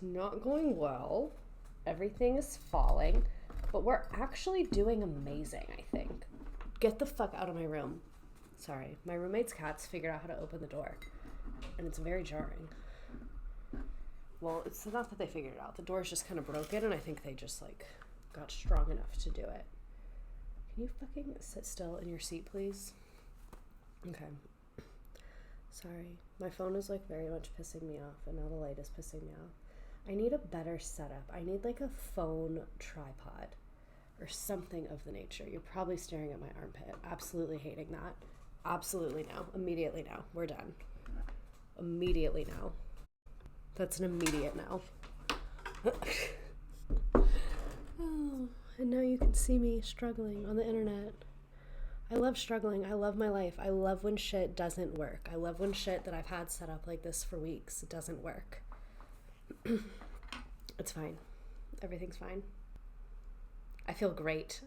not going well. Everything is falling, but we're actually doing amazing, I think. Get the fuck out of my room. Sorry, my roommate's cats figured out how to open the door, and it's very jarring. Well, it's not that they figured it out. The door's just kind of broken, and I think they just, like, got strong enough to do it. Can you fucking sit still in your seat, please? Okay. Sorry. My phone is, like, very much pissing me off, and now the light is pissing me off. I need a better setup. I need, like, a phone tripod or something of the nature. You're probably staring at my armpit. Absolutely hating that. Absolutely no. Immediately no. We're done. Immediately no. That's an immediate no. Oh, and now you can see me struggling on the internet. I love struggling. I love my life. I love when shit doesn't work. I love when shit that I've had set up like this for weeks doesn't work. It's fine. Everything's fine. I feel great.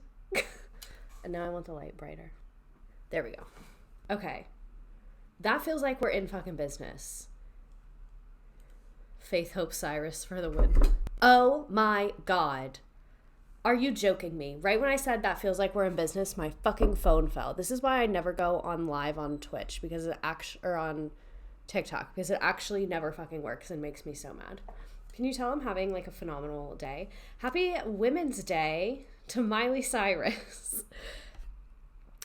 And now I want the light brighter. There we go. Okay. That feels like we're in fucking business. Faith Hope Cyrus for the win. Oh my God. Are you joking me? Right when I said that feels like we're in business, my fucking phone fell. This is why I never go on live on Twitch because it or on TikTok because it actually never fucking works and makes me so mad. Can you tell I'm having like a phenomenal day? Happy Women's Day to Miley Cyrus.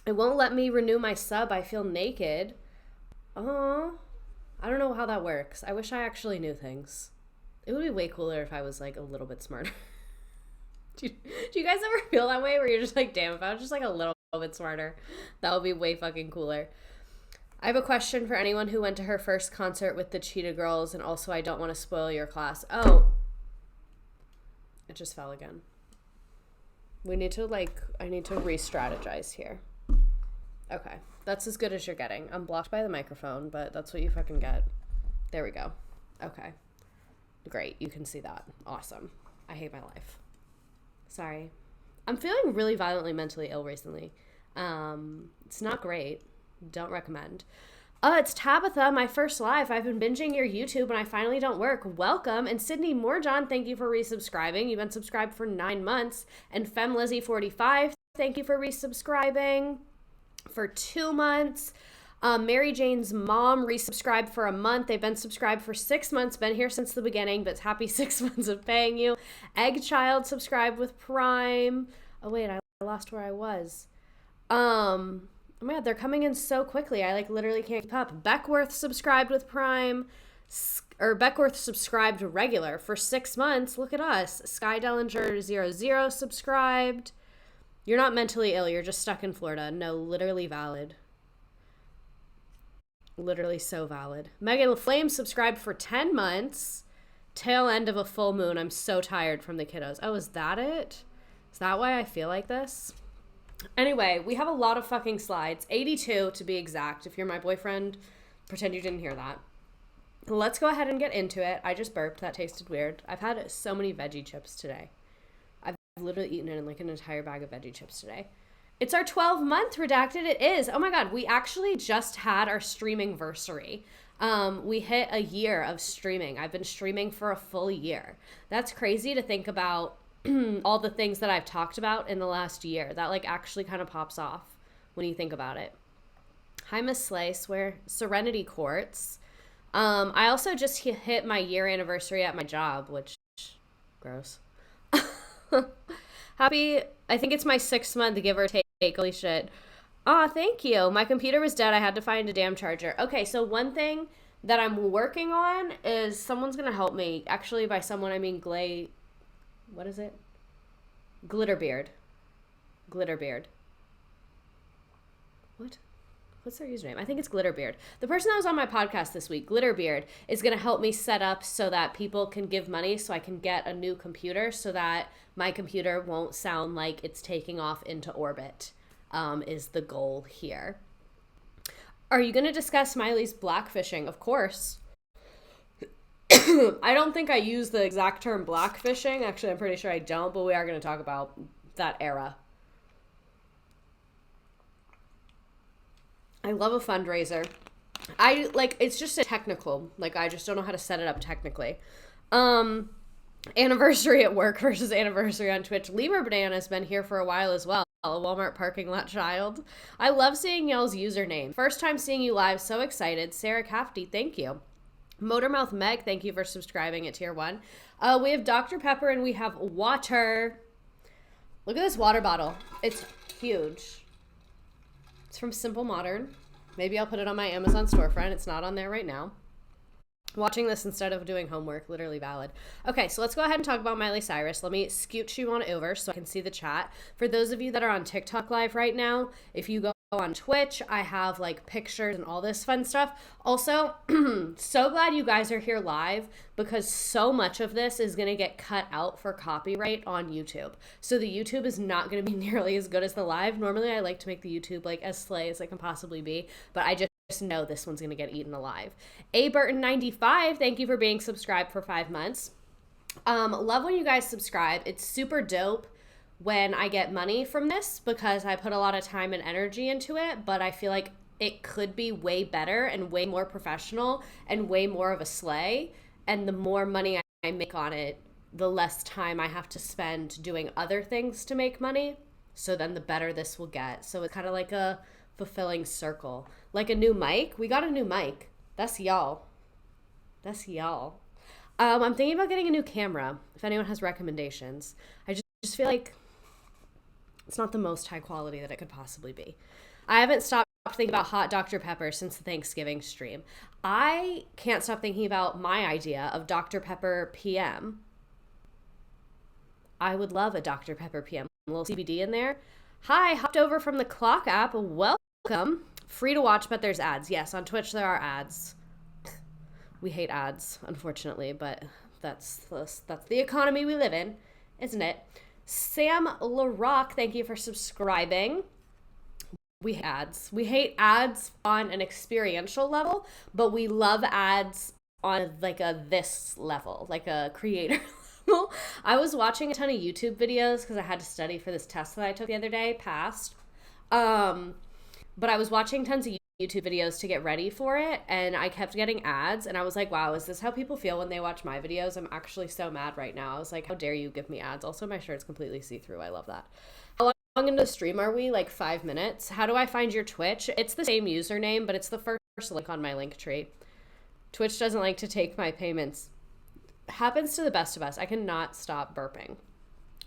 It won't let me renew my sub. I feel naked. Oh, I don't know how that works. I wish I actually knew things. It would be way cooler if I was like a little bit smarter. Do you guys ever feel that way where you're just like, damn, if I was just like a little bit smarter, that would be way fucking cooler. I have a question for anyone who went to her first concert with the Cheetah Girls, and also I don't want to spoil your class. Oh, it just fell again. We need to I need to re-strategize here. Okay, that's as good as you're getting. I'm blocked by the microphone, but that's what you fucking get. There we go. Okay, great. You can see that. Awesome. I hate my life. Sorry. I'm feeling really violently mentally ill recently. It's not great. Don't recommend. It's Tabitha, my first live. I've been binging your YouTube and I finally don't work. Welcome. And Sydney Moorjohn, thank you for resubscribing. You've been subscribed for 9 months. And FemLizzy45, thank you for resubscribing for 2 months. Mary Jane's mom resubscribed for a month. They've been subscribed for 6 months. Been here since the beginning, but it's happy 6 months of paying you. Egg Child subscribed with Prime. Oh wait, I lost where I was. Oh my God, they're coming in so quickly. I literally can't keep up. Beckworth subscribed with Prime. Beckworth subscribed regular for 6 months. Look at us. Sky Dellinger00 subscribed. You're not mentally ill. You're just stuck in Florida. No, literally valid. Literally so valid. Megan LaFlame subscribed for 10 months. Tail end of a full moon. I'm so tired from the kiddos. Oh, is that it? Is that why I feel like this? Anyway, we have a lot of fucking slides. 82 to be exact. If you're my boyfriend, pretend you didn't hear that. Let's go ahead and get into it. I just burped. That tasted weird. I've had so many veggie chips today. I've literally eaten it in like an entire bag of veggie chips today. It's our 12-month redacted. It is. Oh my God. We actually just had our streaming-versary. We hit a year of streaming. I've been streaming for a full year. That's crazy to think about all the things that I've talked about in the last year. That actually kind of pops off when you think about it. Hi, Miss Slice. We're Serenity Courts. I also just hit my year anniversary at my job, which gross. Happy, I think it's my 6th month, give or take. Holy shit. Aw, thank you. My computer was dead. I had to find a damn charger. Okay, so one thing that I'm working on is someone's going to help me. Actually, by someone, I mean what is it? Glitterbeard. What? What's their username? I think it's Glitterbeard. The person that was on my podcast this week, Glitterbeard, is going to help me set up so that people can give money so I can get a new computer so that my computer won't sound like it's taking off into orbit, is the goal here. Are you going to discuss Miley's blackfishing? Of course. I don't think I use the exact term blackfishing. Actually, I'm pretty sure I don't, but we are going to talk about that era. I love a fundraiser. It's just a technical, I just don't know how to set it up technically. Anniversary at work versus anniversary on Twitch. Lemur Banana's been here for a while as well. A Walmart parking lot child. I love seeing y'all's username. First time seeing you live. So excited. Sarah Cafty, thank you. Motormouth Meg, thank you for subscribing at tier 1. We have Dr. Pepper and we have water. Look at this water bottle. It's huge. It's from Simple Modern. Maybe I'll put it on my Amazon storefront. It's not on there right now. Watching this instead of doing homework, literally valid. Okay, so let's go ahead and talk about Miley Cyrus. Let me scooch you on over so I can see the chat. For those of you that are on TikTok live right now, if you go on Twitch, I have like pictures and all this fun stuff. Also, so glad you guys are here live because so much of this is going to get cut out for copyright on YouTube. So the YouTube is not going to be nearly as good as the live. Normally I like to make the YouTube like as slay as I can possibly be, but I just know this one's going to get eaten alive. A Burton 95, thank you for being subscribed for 5 months. Love when you guys subscribe. It's super dope when I get money from this because I put a lot of time and energy into it, but I feel like it could be way better and way more professional and way more of a slay. And the more money I make on it, the less time I have to spend doing other things to make money. So then the better this will get. So it's kind of like a fulfilling circle. Like a new mic. We got a new mic. That's y'all. That's y'all. I'm thinking about getting a new camera if anyone has recommendations. I just feel like it's not the most high quality that it could possibly be. I haven't stopped thinking about hot Dr. Pepper since the Thanksgiving stream. I can't stop thinking about my idea of Dr. Pepper PM. I would love a Dr. Pepper PM. A little CBD in there. Hi, hopped over from the Clock app. Welcome. Free to watch, but there's ads. Yes, on Twitch there are ads. We hate ads, unfortunately, but that's the economy we live in, isn't it? Sam LaRock, thank you for subscribing. We hate ads. We hate ads on an experiential level, but we love ads on like a this level, like a creator level. I was watching a ton of YouTube videos because I had to study for this test that I took the other day, passed. But I was watching tons of YouTube videos to get ready for it, and I kept getting ads, and I was like, wow, is this how people feel when they watch my videos? I'm actually so mad right now. I was like, how dare you give me ads? Also, my shirt's completely see-through. I love that. How long into the stream are we? Like 5 minutes. How do I find your Twitch? It's the same username, but it's the first link on my link tree. Twitch doesn't like to take my payments. Happens to the best of us. I cannot stop burping.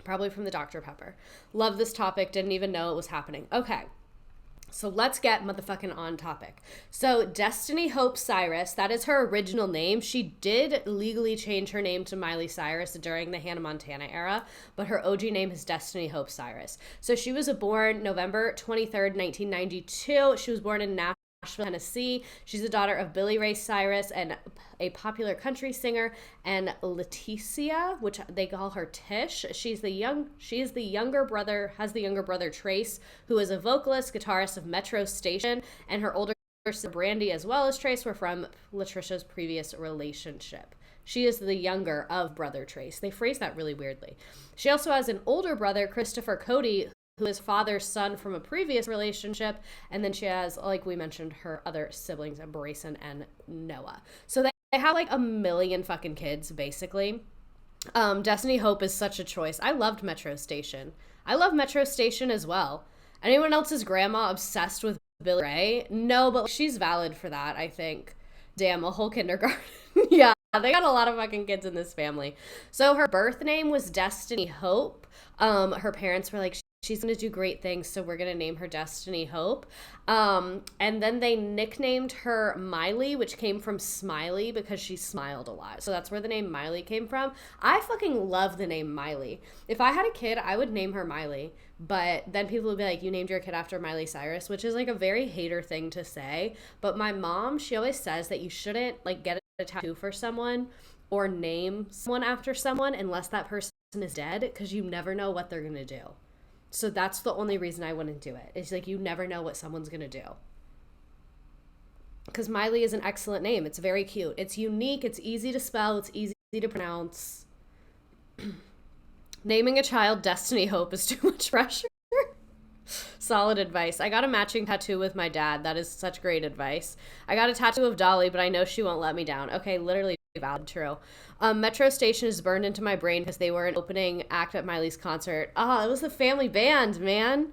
Probably from the Dr. Pepper. Love this topic. Didn't even know it was happening. Okay. So let's get motherfucking on topic. So Destiny Hope Cyrus, that is her original name. She did legally change her name to Miley Cyrus during the Hannah Montana era, but her OG name is Destiny Hope Cyrus. So she was born November 23rd, 1992. She was born in Nashville, Tennessee. She's the daughter of Billy Ray Cyrus and a popular country singer, and Leticia, which they call her Tish. She is the younger brother Trace, who is a vocalist, guitarist of Metro Station, and her older sister Brandy as well as Trace were from Latricia's previous relationship. She is the younger of brother Trace. They phrase that really weirdly. She also has an older brother, Christopher Cody, who is father's son from a previous relationship. And then she has, like we mentioned, her other siblings, Brayson and Noah. So they have like a million fucking kids, basically. Destiny Hope is such a choice. I loved Metro Station. I love Metro Station as well. Anyone else's grandma obsessed with Billy Ray? No, but she's valid for that, I think. Damn, a whole kindergarten. Yeah, they got a lot of fucking kids in this family. So her birth name was Destiny Hope. Her parents were like, she's going to do great things, so we're going to name her Destiny Hope. And then they nicknamed her Miley, which came from Smiley because she smiled a lot. So that's where the name Miley came from. I fucking love the name Miley. If I had a kid, I would name her Miley. But then people would be like, you named your kid after Miley Cyrus, which is like a very hater thing to say. But my mom, she always says that you shouldn't like get a tattoo for someone or name someone after someone unless that person is dead, because you never know what they're going to do. So that's the only reason I wouldn't do it. It's like you never know what someone's going to do. Because Miley is an excellent name. It's very cute. It's unique. It's easy to spell. It's easy to pronounce. Naming a child Destiny Hope is too much pressure. Solid advice. I got a matching tattoo with my dad. That is such great advice. I got a tattoo of Dolly, but I know she won't let me down. Okay, literally valid, true. Metro Station is burned into my brain because they were an opening act at Miley's concert. Oh, it was the family band, man.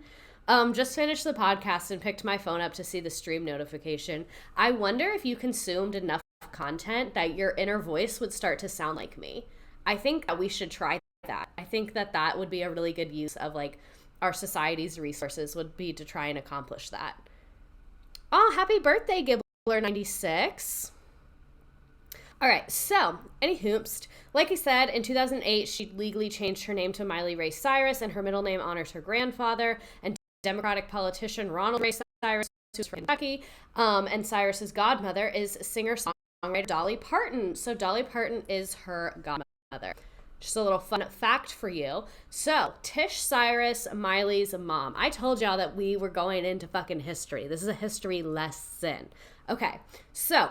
Just finished the podcast and picked my phone up to see the stream notification. I wonder if you consumed enough content that your inner voice would start to sound like me. I think that we should try that. I think that that would be a really good use of like our society's resources would be to try and accomplish that. Oh, happy birthday, Gibbler96. All right, so, any hoopst. Like I said, in 2008, she legally changed her name to Miley Ray Cyrus, and her middle name honors her grandfather, and Democratic politician Ronald Ray Cyrus, who's from Kentucky, and Cyrus's godmother is singer-songwriter Dolly Parton. So Dolly Parton is her godmother. Just a little fun fact for you. So, Tish Cyrus, Miley's mom. I told y'all that we were going into fucking history. This is a history lesson. Okay, so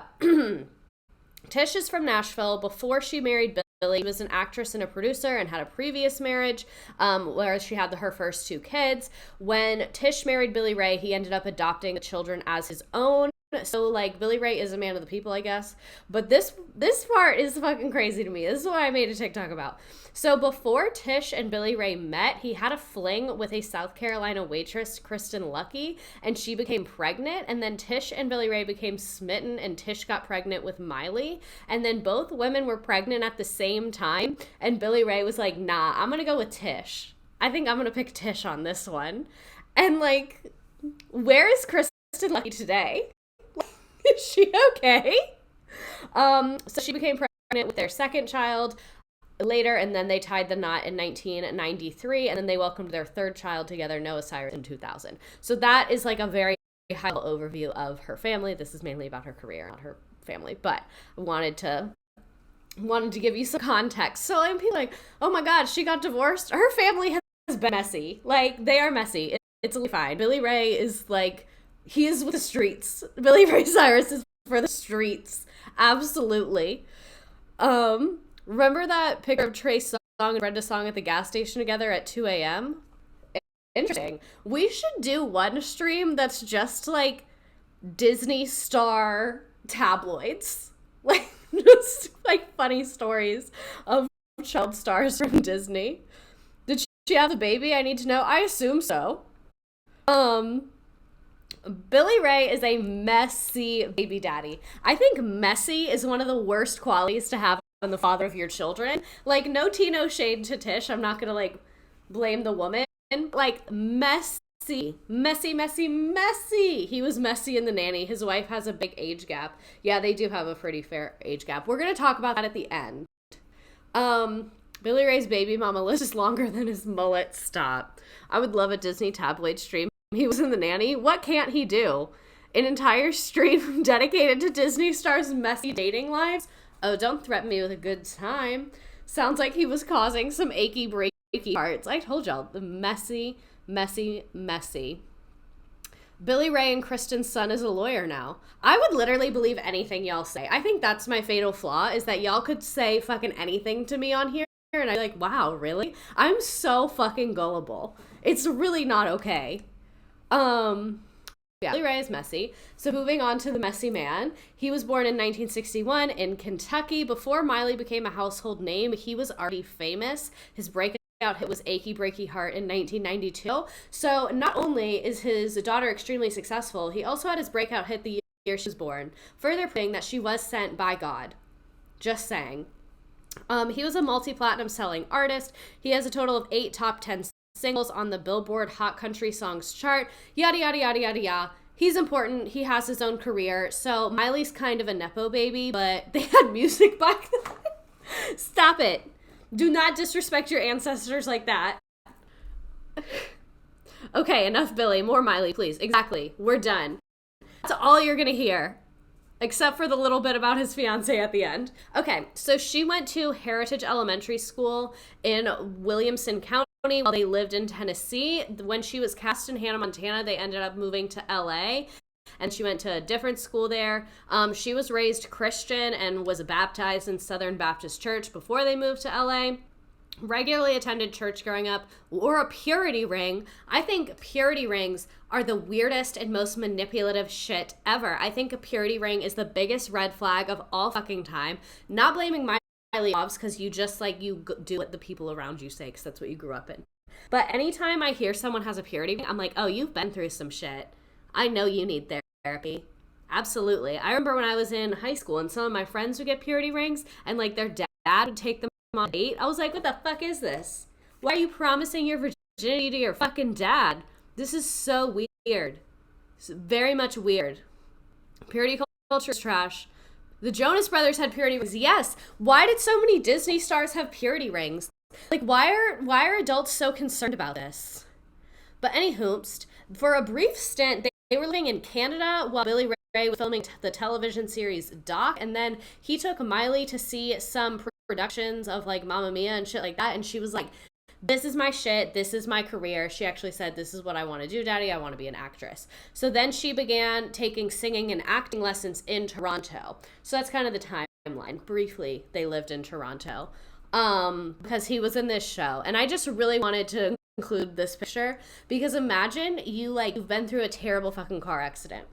Tish is from Nashville. Before she married Billy, she was an actress and a producer and had a previous marriage where she had her first 2 kids. When Tish married Billy Ray, he ended up adopting the children as his own. So, like, Billy Ray is a man of the people, I guess. But this part is fucking crazy to me. This is what I made a TikTok about. So, before Tish and Billy Ray met, he had a fling with a South Carolina waitress, Kristen Lucky, and she became pregnant. And then Tish and Billy Ray became smitten, and Tish got pregnant with Miley. And then both women were pregnant at the same time. And Billy Ray was like, nah, I'm going to go with Tish. I think I'm going to pick Tish on this one. And, like, where is Kristen Lucky today? Is she okay? So she became pregnant with their second child later, and then they tied the knot in 1993, and then they welcomed their third child together, Noah Cyrus, in 2000. So that is like a very high overview of her family. This is mainly about her career, not her family, but I wanted to give you some context. So like, people are like, oh my God, she got divorced. Her family has been messy. Like, they are messy. It's fine. Billy Ray is like, he is with the streets. Billy Ray Cyrus is for the streets. Absolutely. Remember that picture of Trey Songz and Brenda Song at the gas station together at 2 a.m.? Interesting. We should do one stream that's just like Disney star tabloids. Like, just like funny stories of child stars from Disney. Did she have a baby? I need to know. I assume so. Billy Ray is a messy baby daddy. I think messy is one of the worst qualities to have in the father of your children. Like, no tea, no shade to Tish. I'm not going to, like, blame the woman. Like, messy. He was messy in The Nanny. His wife has a big age gap. Yeah, they do have a pretty fair age gap. We're going to talk about that at the end. Billy Ray's baby mama list is longer than his mullet. Stop. I would love a Disney tabloid stream. He was in The Nanny. What can't he do? An entire stream dedicated to Disney stars' messy dating lives? Oh, don't threaten me with a good time. Sounds like he was causing some achy, breaky parts. I told y'all, the messy. Billy Ray and Kristen's son is a lawyer now. I would literally believe anything y'all say. I think that's my fatal flaw, is that y'all could say fucking anything to me on here, and I'd be like, wow, really? I'm so fucking gullible. It's really not okay. Yeah, Billy Ray is messy. So moving on to the messy man. He was born in 1961 in Kentucky. Before Miley became a household name, he was already famous. His breakout hit was Achy Breaky Heart in 1992. So not only is his daughter extremely successful, he also had his breakout hit the year she was born, further proving that she was sent by God. Just saying. He was a multi-platinum selling artist. He has a total of 8 top 10 singles on the Billboard Hot Country Songs chart. Yada, yada, yada, yada, yada. He's important. He has his own career. So Miley's kind of a Nepo baby, but they had music back then. Stop it. Do not disrespect your ancestors like that. Okay, enough Billy. More Miley, please. Exactly. We're done. That's all you're going to hear. Except for the little bit about his fiance at the end. Okay, so she went to Heritage Elementary School in Williamson County while they lived in Tennessee. When she was cast in Hannah Montana, they ended up moving to LA, and she went to a different school there. She was raised Christian and was baptized in Southern Baptist Church before they moved to LA. regularly attended church growing up, wore a purity ring. I think purity rings are the weirdest and most manipulative shit ever. I think a purity ring is the biggest red flag of all fucking time. Not blaming Miley because you just like, you do what the people around you say because that's what you grew up in. But anytime I hear someone has a purity ring, I'm like, oh, you've been through some shit. I know you need therapy. Absolutely. I remember when I was in high school and some of my friends would get purity rings and like their dad would take them on a date. I was like, what the fuck is this? Why are you promising your virginity to your fucking dad? This is so weird. It's very much weird. Purity culture is trash. The Jonas Brothers had purity rings. Yes. Why did so many Disney stars have purity rings? Like, why are adults so concerned about this? But anywhoopst, for a brief stint, they were living in Canada while Billy Ray was filming the television series Doc, and then he took Miley to see some productions of like Mamma Mia and shit like that, and she was like, this is my shit, this is my career. She actually said, this is what I want to do, Daddy, I want to be an actress. So then she began taking singing and acting lessons in Toronto. So that's kind of the timeline. Briefly, they lived in Toronto because he was in this show, and I just really wanted to include this picture because imagine you've been through a terrible fucking car accident.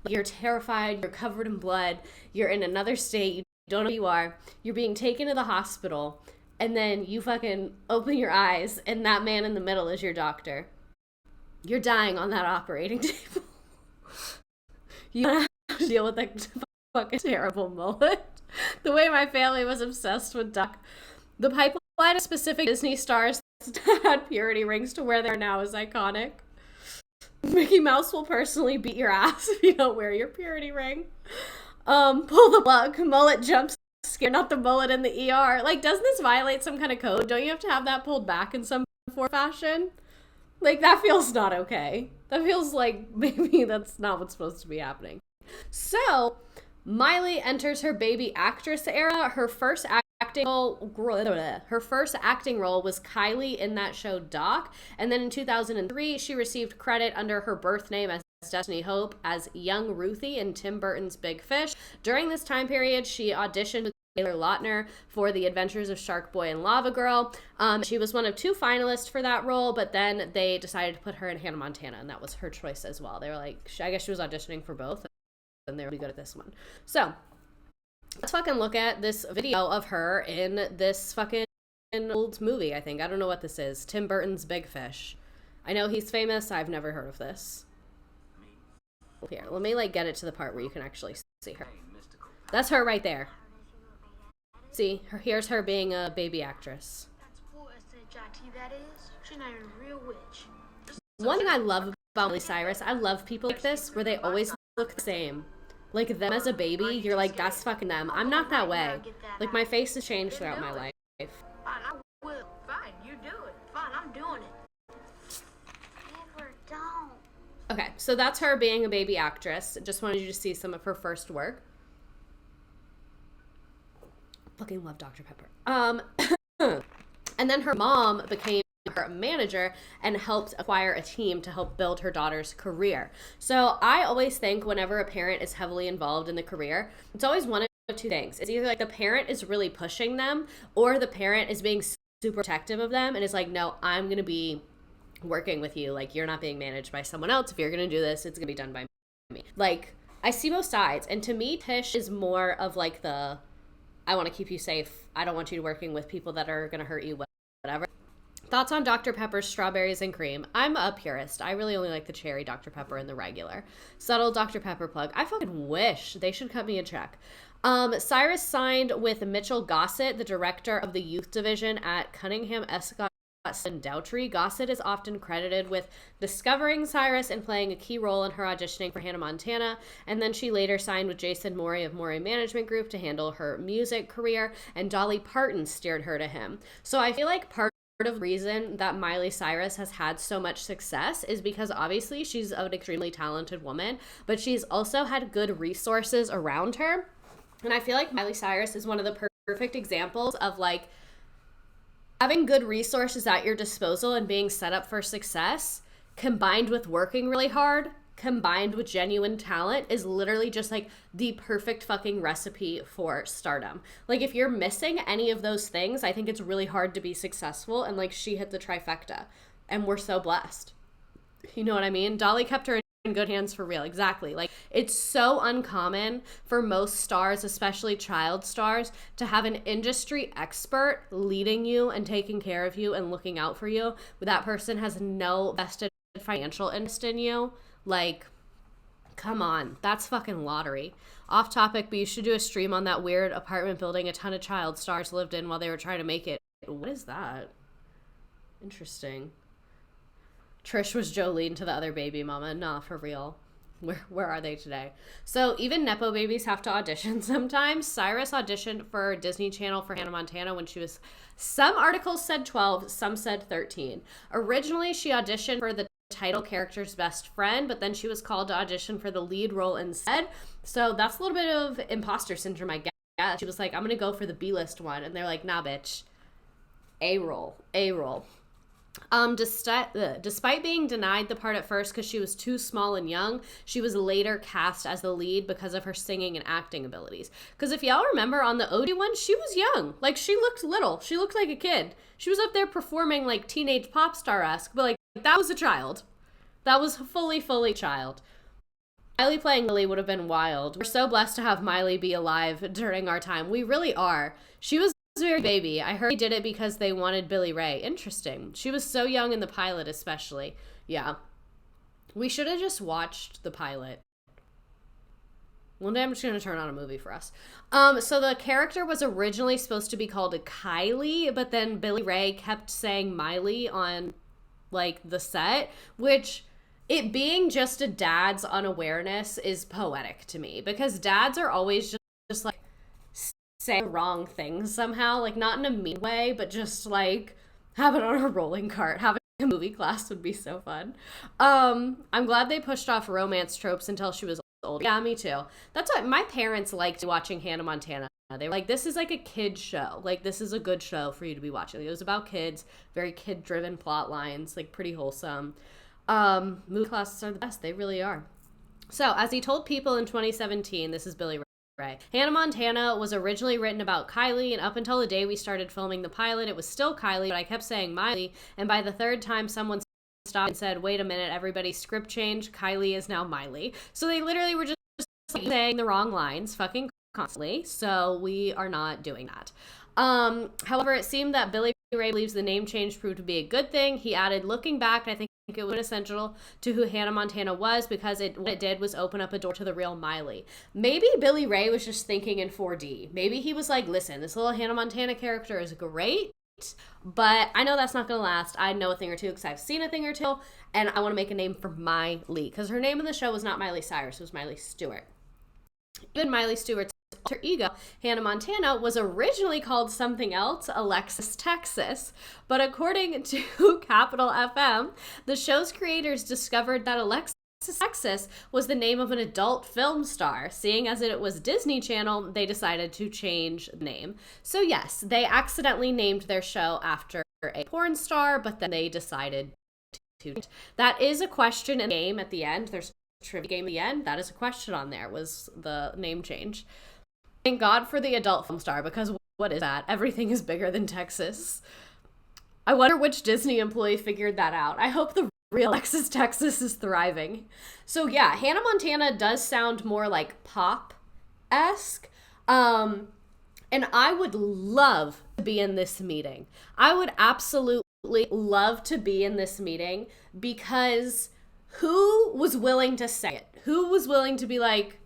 You're terrified, you're covered in blood, you're in another state, you don't know who you are, you're being taken to the hospital, and then you fucking open your eyes and that man in the middle is your doctor. You're dying on that operating table. You have to deal with that fucking terrible mullet. The way my family was obsessed with Doc. The pipeline of specific Disney stars had purity rings to where they are now is iconic. Mickey Mouse will personally beat your ass if you don't wear your purity ring. Pull the plug, mullet jump scare, not the mullet in the ER. Like, doesn't this violate some kind of code? Don't you have to have that pulled back in some form or fashion? Like, that feels not okay. That feels like maybe that's not what's supposed to be happening. So, Miley enters her baby actress era. Her first acting role was Kylie in that show Doc, and then in 2003 she received credit under her birth name as Destiny Hope as young Ruthie in Tim Burton's Big Fish. During this time period, she auditioned with Taylor Lautner for The Adventures of Shark Boy and Lava Girl. She was one of 2 finalists for that role, but then they decided to put her in Hannah Montana, and that was her choice as well. They were like, I guess she was auditioning for both, and they were really good at this one. So let's fucking look at this video of her in this fucking old movie, I think. I don't know what this is. Tim Burton's Big Fish. I know he's famous. I've never heard of this. Here, let me get it to the part where you can actually see her. That's her right there. See, here's her being a baby actress. One thing I love about Miley Cyrus, I love people like this where they always look the same. Like, them as a baby, you're like, that's fucking them. I'm not that way. Like, my face has changed throughout my life. Fine, I will. Fine, you do it. Fine, I'm doing it. Edward, don't. Okay, so that's her being a baby actress. Just wanted you to see some of her first work. Fucking love Dr. Pepper. And then her mom became her manager and helped acquire a team to help build her daughter's career. So I always think whenever a parent is heavily involved in the career, it's always one of 2 things. It's either like the parent is really pushing them or the parent is being super protective of them and is like, no, I'm going to be working with you. Like, you're not being managed by someone else. If you're going to do this, it's going to be done by me. Like, I see both sides. And to me, Tish is more of like the, I want to keep you safe. I don't want you working with people that are going to hurt you, whatever. Thoughts on Dr. Pepper's strawberries and cream? I'm a purist. I really only like the cherry Dr. Pepper and the regular. Subtle Dr. Pepper plug. I fucking wish they should cut me a check. Cyrus signed with Mitchell Gossett, the director of the youth division at Cunningham Escott and Doughtry. Gossett is often credited with discovering Cyrus and playing a key role in her auditioning for Hannah Montana, and then she later signed with Jason Morey of Morey Management Group to handle her music career, and Dolly Parton steered her to him. So I feel like part of the reason that Miley Cyrus has had so much success is because obviously she's an extremely talented woman, but she's also had good resources around her. And I feel like Miley Cyrus is one of the perfect examples of like having good resources at your disposal and being set up for success combined with working really hard combined with genuine talent is literally just like the perfect fucking recipe for stardom. Like if you're missing any of those things, I think it's really hard to be successful, and like she hit the trifecta and we're so blessed. You know what I mean? Dolly kept her in good hands for real. Exactly. Like it's so uncommon for most stars, especially child stars, to have an industry expert leading you and taking care of you and looking out for you, but that person has no vested financial interest in you. Like, come on, that's fucking lottery. Off topic, but you should do a stream on that weird apartment building a ton of child stars lived in while they were trying to make it. What is that? Interesting. Trish was Jolene to the other baby mama. Nah, for real. Where are they today? So even Nepo babies have to audition sometimes. Cyrus auditioned for Disney Channel for Hannah Montana when she was, some articles said 12, some said 13. Originally, she auditioned for the title character's best friend, but then she was called to audition for the lead role instead. So that's a little bit of imposter syndrome, I guess. She was like, I'm gonna go for the B-list one, and they're like, nah, bitch. A role. Despite being denied the part at first because she was too small and young, she was later cast as the lead because of her singing and acting abilities. Because if y'all remember on the Odie one, she was young. Like, she looked little. She looked like a kid. She was up there performing like teenage pop star-esque, but like, that was a child. That was fully child. Miley playing Lily would have been wild. We're so blessed to have Miley be alive during our time. We really are. She was very baby. I heard they did it because they wanted Billy Ray. Interesting. She was so young in the pilot, especially. Yeah. We should have just watched the pilot. One day I'm just going to turn on a movie for us. So the character was originally supposed to be called Kylie, but then Billy Ray kept saying Miley on, like, the set, which, it being just a dad's unawareness is poetic to me, because dads are always just like, say the wrong things somehow, like not in a mean way, but just like have it on a rolling cart. Having a movie class would be so fun. I'm glad they pushed off romance tropes until she was old. Yeah, me too. That's what my parents liked watching Hannah Montana. They were like, this is like a kid show. Like, this is a good show for you to be watching. It was about kids, very kid-driven plot lines, like pretty wholesome. Movie classes are the best. They really are. So, as he told People in 2017, this is Billy Ray. Hannah Montana was originally written about Kylie, and up until the day we started filming the pilot, it was still Kylie, but I kept saying Miley, and by the third time someone stopped and said, wait a minute, everybody's script changed, Kylie is now Miley. So they literally were just saying the wrong lines fucking constantly, so we are not doing that. However, it seemed that Billy Ray believes the name change proved to be a good thing. He added, looking back, I think it was essential to who Hannah Montana was, because what it did was open up a door to the real Miley. Maybe Billy Ray was just thinking in 4D. Maybe he was like, listen, this little Hannah Montana character is great, but I know that's not going to last. I know a thing or two because I've seen a thing or two, and I want to make a name for Miley, because her name in the show was not Miley Cyrus, it was Miley Stewart. Even Miley Stewart's alter ego, Hannah Montana, was originally called something else, Alexis Texas, but according to Capital FM, the show's creators discovered that Alexis Texas was the name of an adult film star. Seeing as it was Disney Channel, they decided to change the name. So yes, they accidentally named their show after a porn star, but then they decided to. That is a question in the game at the end. There's a trivia game at the end. That is a question on there, was the name change. Thank God for the adult film star, because what is that? Everything is bigger than Texas. I wonder which Disney employee figured that out. I hope the real Alexis Texas is thriving. So yeah, Hannah Montana does sound more like pop-esque. And I would love to be in this meeting. I would absolutely love to be in this meeting, because who was willing to say it? Who was willing to be like,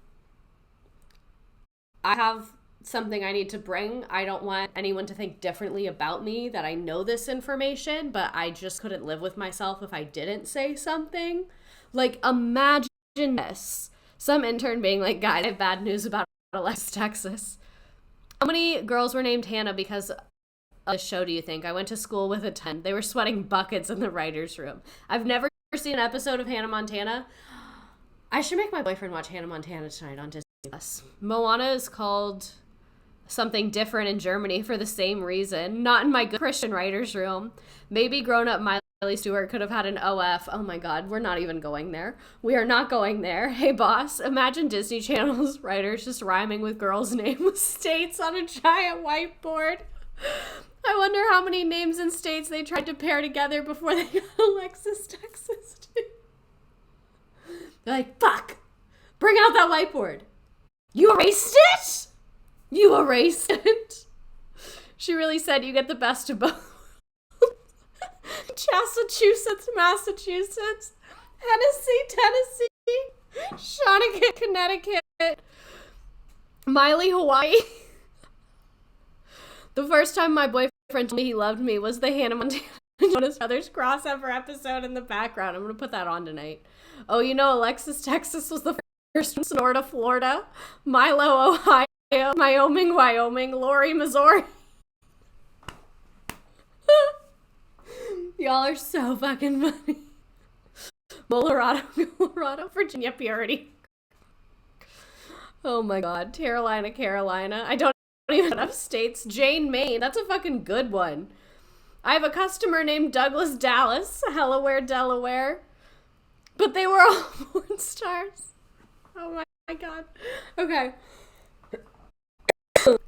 I have something I need to bring. I don't want anyone to think differently about me, that I know this information, but I just couldn't live with myself if I didn't say something. Like, imagine this. Some intern being like, guys, I have bad news about Alexis Texas. How many girls were named Hannah because of this show, do you think? I went to school with a ton. They were sweating buckets in the writer's room. I've never seen an episode of Hannah Montana. I should make my boyfriend watch Hannah Montana tonight on Disney Plus. Moana is called something different in Germany for the same reason. Not in my good Christian writer's room. Maybe grown-up Miley Stewart could have had an OF. Oh my God, we're not even going there. We are not going there. Hey boss, imagine Disney Channel's writers just rhyming with girls' names, states on a giant whiteboard. I wonder how many names and states they tried to pair together before they got Alexis, Texas. They're like, fuck, bring out that whiteboard. You erased it? You erased it? She really said you get the best of both. Massachusetts, Tennessee, Shawnigan, Connecticut, Miley, Hawaii. The first time my boyfriend told me he loved me was the Hannah Montana Jonas Brothers crossover episode in the background. I'm going to put that on tonight. Oh, you know, Alexis, Texas was the first one, Sonora, Florida, Milo, Ohio, Wyoming, Lori, Missouri. Y'all are so fucking funny. Colorado, Virginia, Purity. Oh my God. Carolina. I don't even have states. Jane, Maine. That's a fucking good one. I have a customer named Douglas Dallas. Hellaware, Delaware. But they were all porn stars. Oh my God. Okay.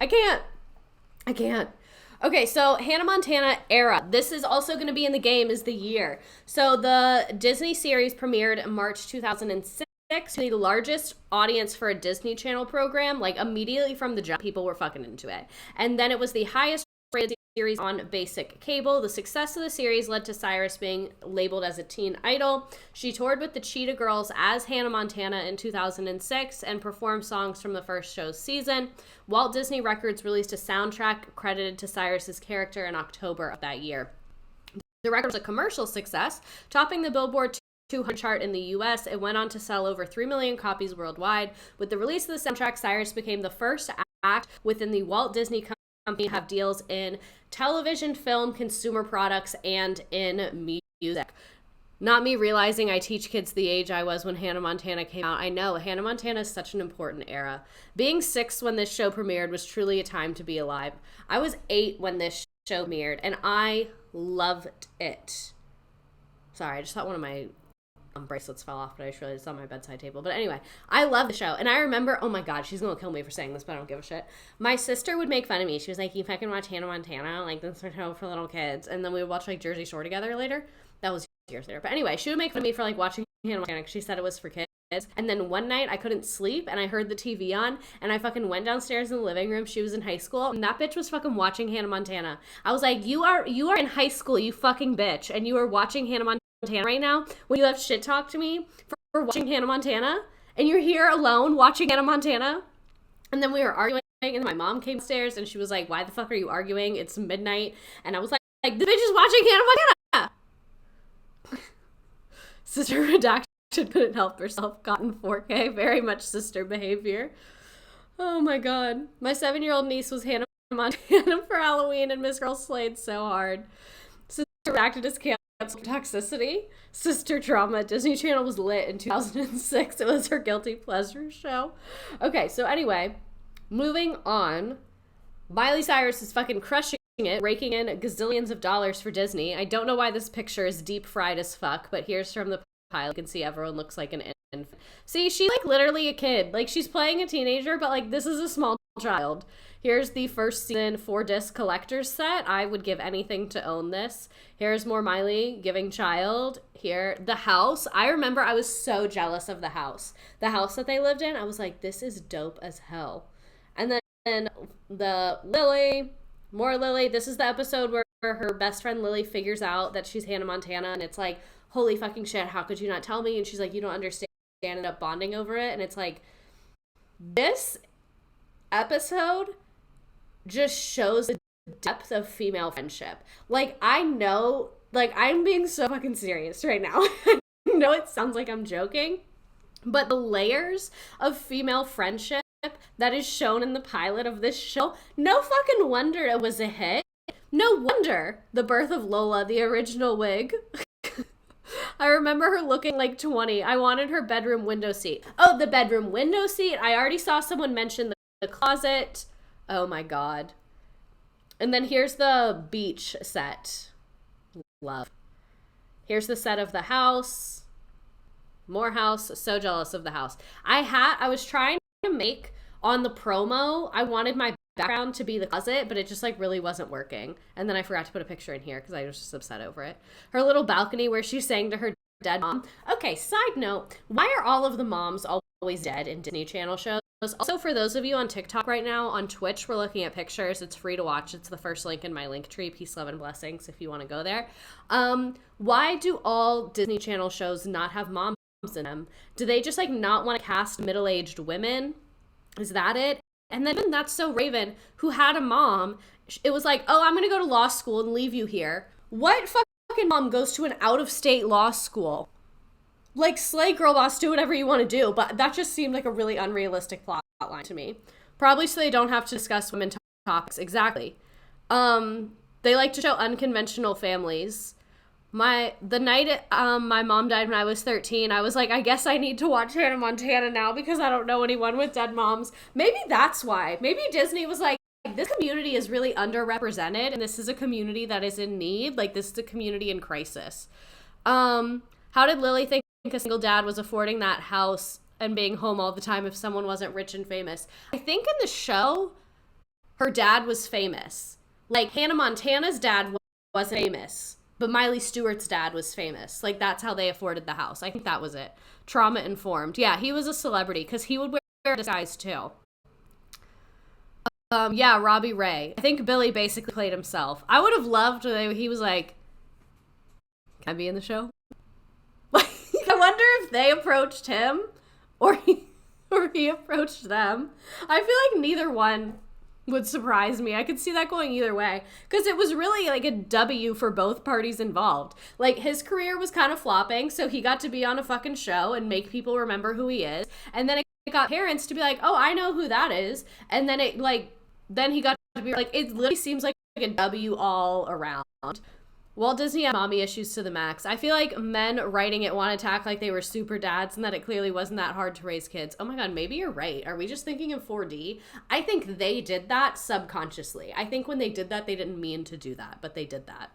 I can't. Okay, so Hannah Montana era. This is also going to be in the game is the year. So the Disney series premiered in March 2006. The largest audience for a Disney Channel program, like immediately from the jump, people were fucking into it. And then it was the highest rated series on basic cable. The success of the series led to Cyrus being labeled as a teen idol. She toured with the Cheetah Girls as Hannah Montana in 2006 and performed songs from the first show's season. Walt Disney Records released a soundtrack credited to Cyrus's character in October of that year. The record was a commercial success, topping the Billboard 200 chart in the US. It went on to sell over 3 million copies worldwide. With the release of the soundtrack, Cyrus became the first act within the Walt Disney Company to have deals in television, film, consumer products, and in music. Not me realizing I teach kids the age I was when Hannah Montana came out. I know, Hannah Montana is such an important era. Being 6 when this show premiered was truly a time to be alive. I was 8 when this show premiered, and I loved it. Sorry, I just thought one of my bracelets fell off, but I just realized it's on my bedside table. But anyway, I love the show. And I remember, oh my God, she's going to kill me for saying this, but I don't give a shit. My sister would make fun of me. She was like, you fucking watch Hannah Montana? Like, this is a show for little kids. And then we would watch, like, Jersey Shore together later. That was years later. But anyway, she would make fun of me for, like, watching Hannah Montana because she said it was for kids. And then one night I couldn't sleep and I heard the TV on and I fucking went downstairs in the living room. She was in high school and that bitch was fucking watching Hannah Montana. I was like, you are in high school, you fucking bitch. And you are watching Hannah Montana right now when you have shit talk to me for watching Hannah Montana and you're here alone watching Hannah Montana. And then we were arguing and my mom came upstairs and she was like, why the fuck are you arguing? It's midnight. And I was like the bitch is watching Hannah Montana. Sister redacted, couldn't help herself, got in 4K, very much sister behavior. Oh my God. My 7-year-old niece was Hannah Montana for Halloween and Miss Girl slayed so hard. Sister redacted as canceled toxicity. Sister trauma. Disney Channel was lit in 2006. It was her guilty pleasure show. Okay, so anyway, moving on. Miley Cyrus is fucking crushing it, raking in gazillions of dollars for Disney. I don't know why this picture is deep fried as fuck, but here's from the pile. You can see everyone looks like an infant. See, she's like literally a kid. Like she's playing a teenager, but like this is a small child. Here's the first season 4-disc collector's set. I would give anything to own this. Here's more Miley giving child. Here, the house. I remember I was so jealous of the house. The house that they lived in, I was like, this is dope as hell. And then the Lily, more Lily. This is the episode where her best friend Lily figures out that she's Hannah Montana, and it's like, holy fucking shit, how could you not tell me? And she's like, you don't understand. They ended up bonding over it. And it's like, this episode just shows the depth of female friendship. Like, I know, like, I'm being so fucking serious right now. I know it sounds like I'm joking, but the layers of female friendship that is shown in the pilot of this show, no fucking wonder it was a hit. No wonder the birth of Lola, the original wig. I remember her looking like 20. I wanted her bedroom window seat. Oh, the bedroom window seat. I already saw someone mention the closet. Oh my God. And then here's the beach set. Love. Here's the set of the house. More house. So jealous of the house. I was trying to make on the promo, I wanted my background to be the closet, but it just like really wasn't working. And then I forgot to put a picture in here because I was just upset over it. Her little balcony where she's saying to her dead mom. Okay, side note, why are all of the moms always dead in Disney Channel shows? Also, for those of you on TikTok right now, on Twitch, we're looking at pictures. It's free to watch. It's the first link in my link tree. Peace, love, and blessings if you want to go there. Why do all Disney Channel shows not have moms in them? Do they just like not want to cast middle-aged women? Is that it? And then That's So Raven, who had a mom, it was like, oh, I'm going to go to law school and leave you here. What fucking mom goes to an out-of-state law school? Like, slay girl boss, do whatever you want to do. But that just seemed like a really unrealistic plot line to me. Probably so they don't have to discuss women topics. Exactly. They like to show unconventional families. The night my mom died when I was 13, I was like, I guess I need to watch Hannah Montana now because I don't know anyone with dead moms. Maybe that's why. Maybe Disney was like, this community is really underrepresented and this is a community that is in need. Like, this is a community in crisis. How did Lily think a single dad was affording that house and being home all the time if someone wasn't rich and famous? I think in the show, her dad was famous. Like, Hannah Montana's dad wasn't famous. But Miley Stewart's dad was famous. Like, that's how they afforded the house. I think that was it. Trauma informed. Yeah, he was a celebrity because he would wear a disguise too. Yeah, Robbie Ray. I think Billy basically played himself. I would have loved he was like, can I be in the show? Like, I wonder if they approached him or he approached them. I feel like neither one would surprise me. I could see that going either way because it was really like a W for both parties involved. Like, his career was kind of flopping, so he got to be on a fucking show and make people remember who he is, and then it got parents to be like, oh, I know who that is, and then then he got to be like, it literally seems like a W all around. Walt Disney had mommy issues to the max. I feel like men writing it want to attack like they were super dads and that it clearly wasn't that hard to raise kids. Oh my God, maybe you're right. Are we just thinking of 4D? I think they did that subconsciously. I think when they did that, they didn't mean to do that, but they did that.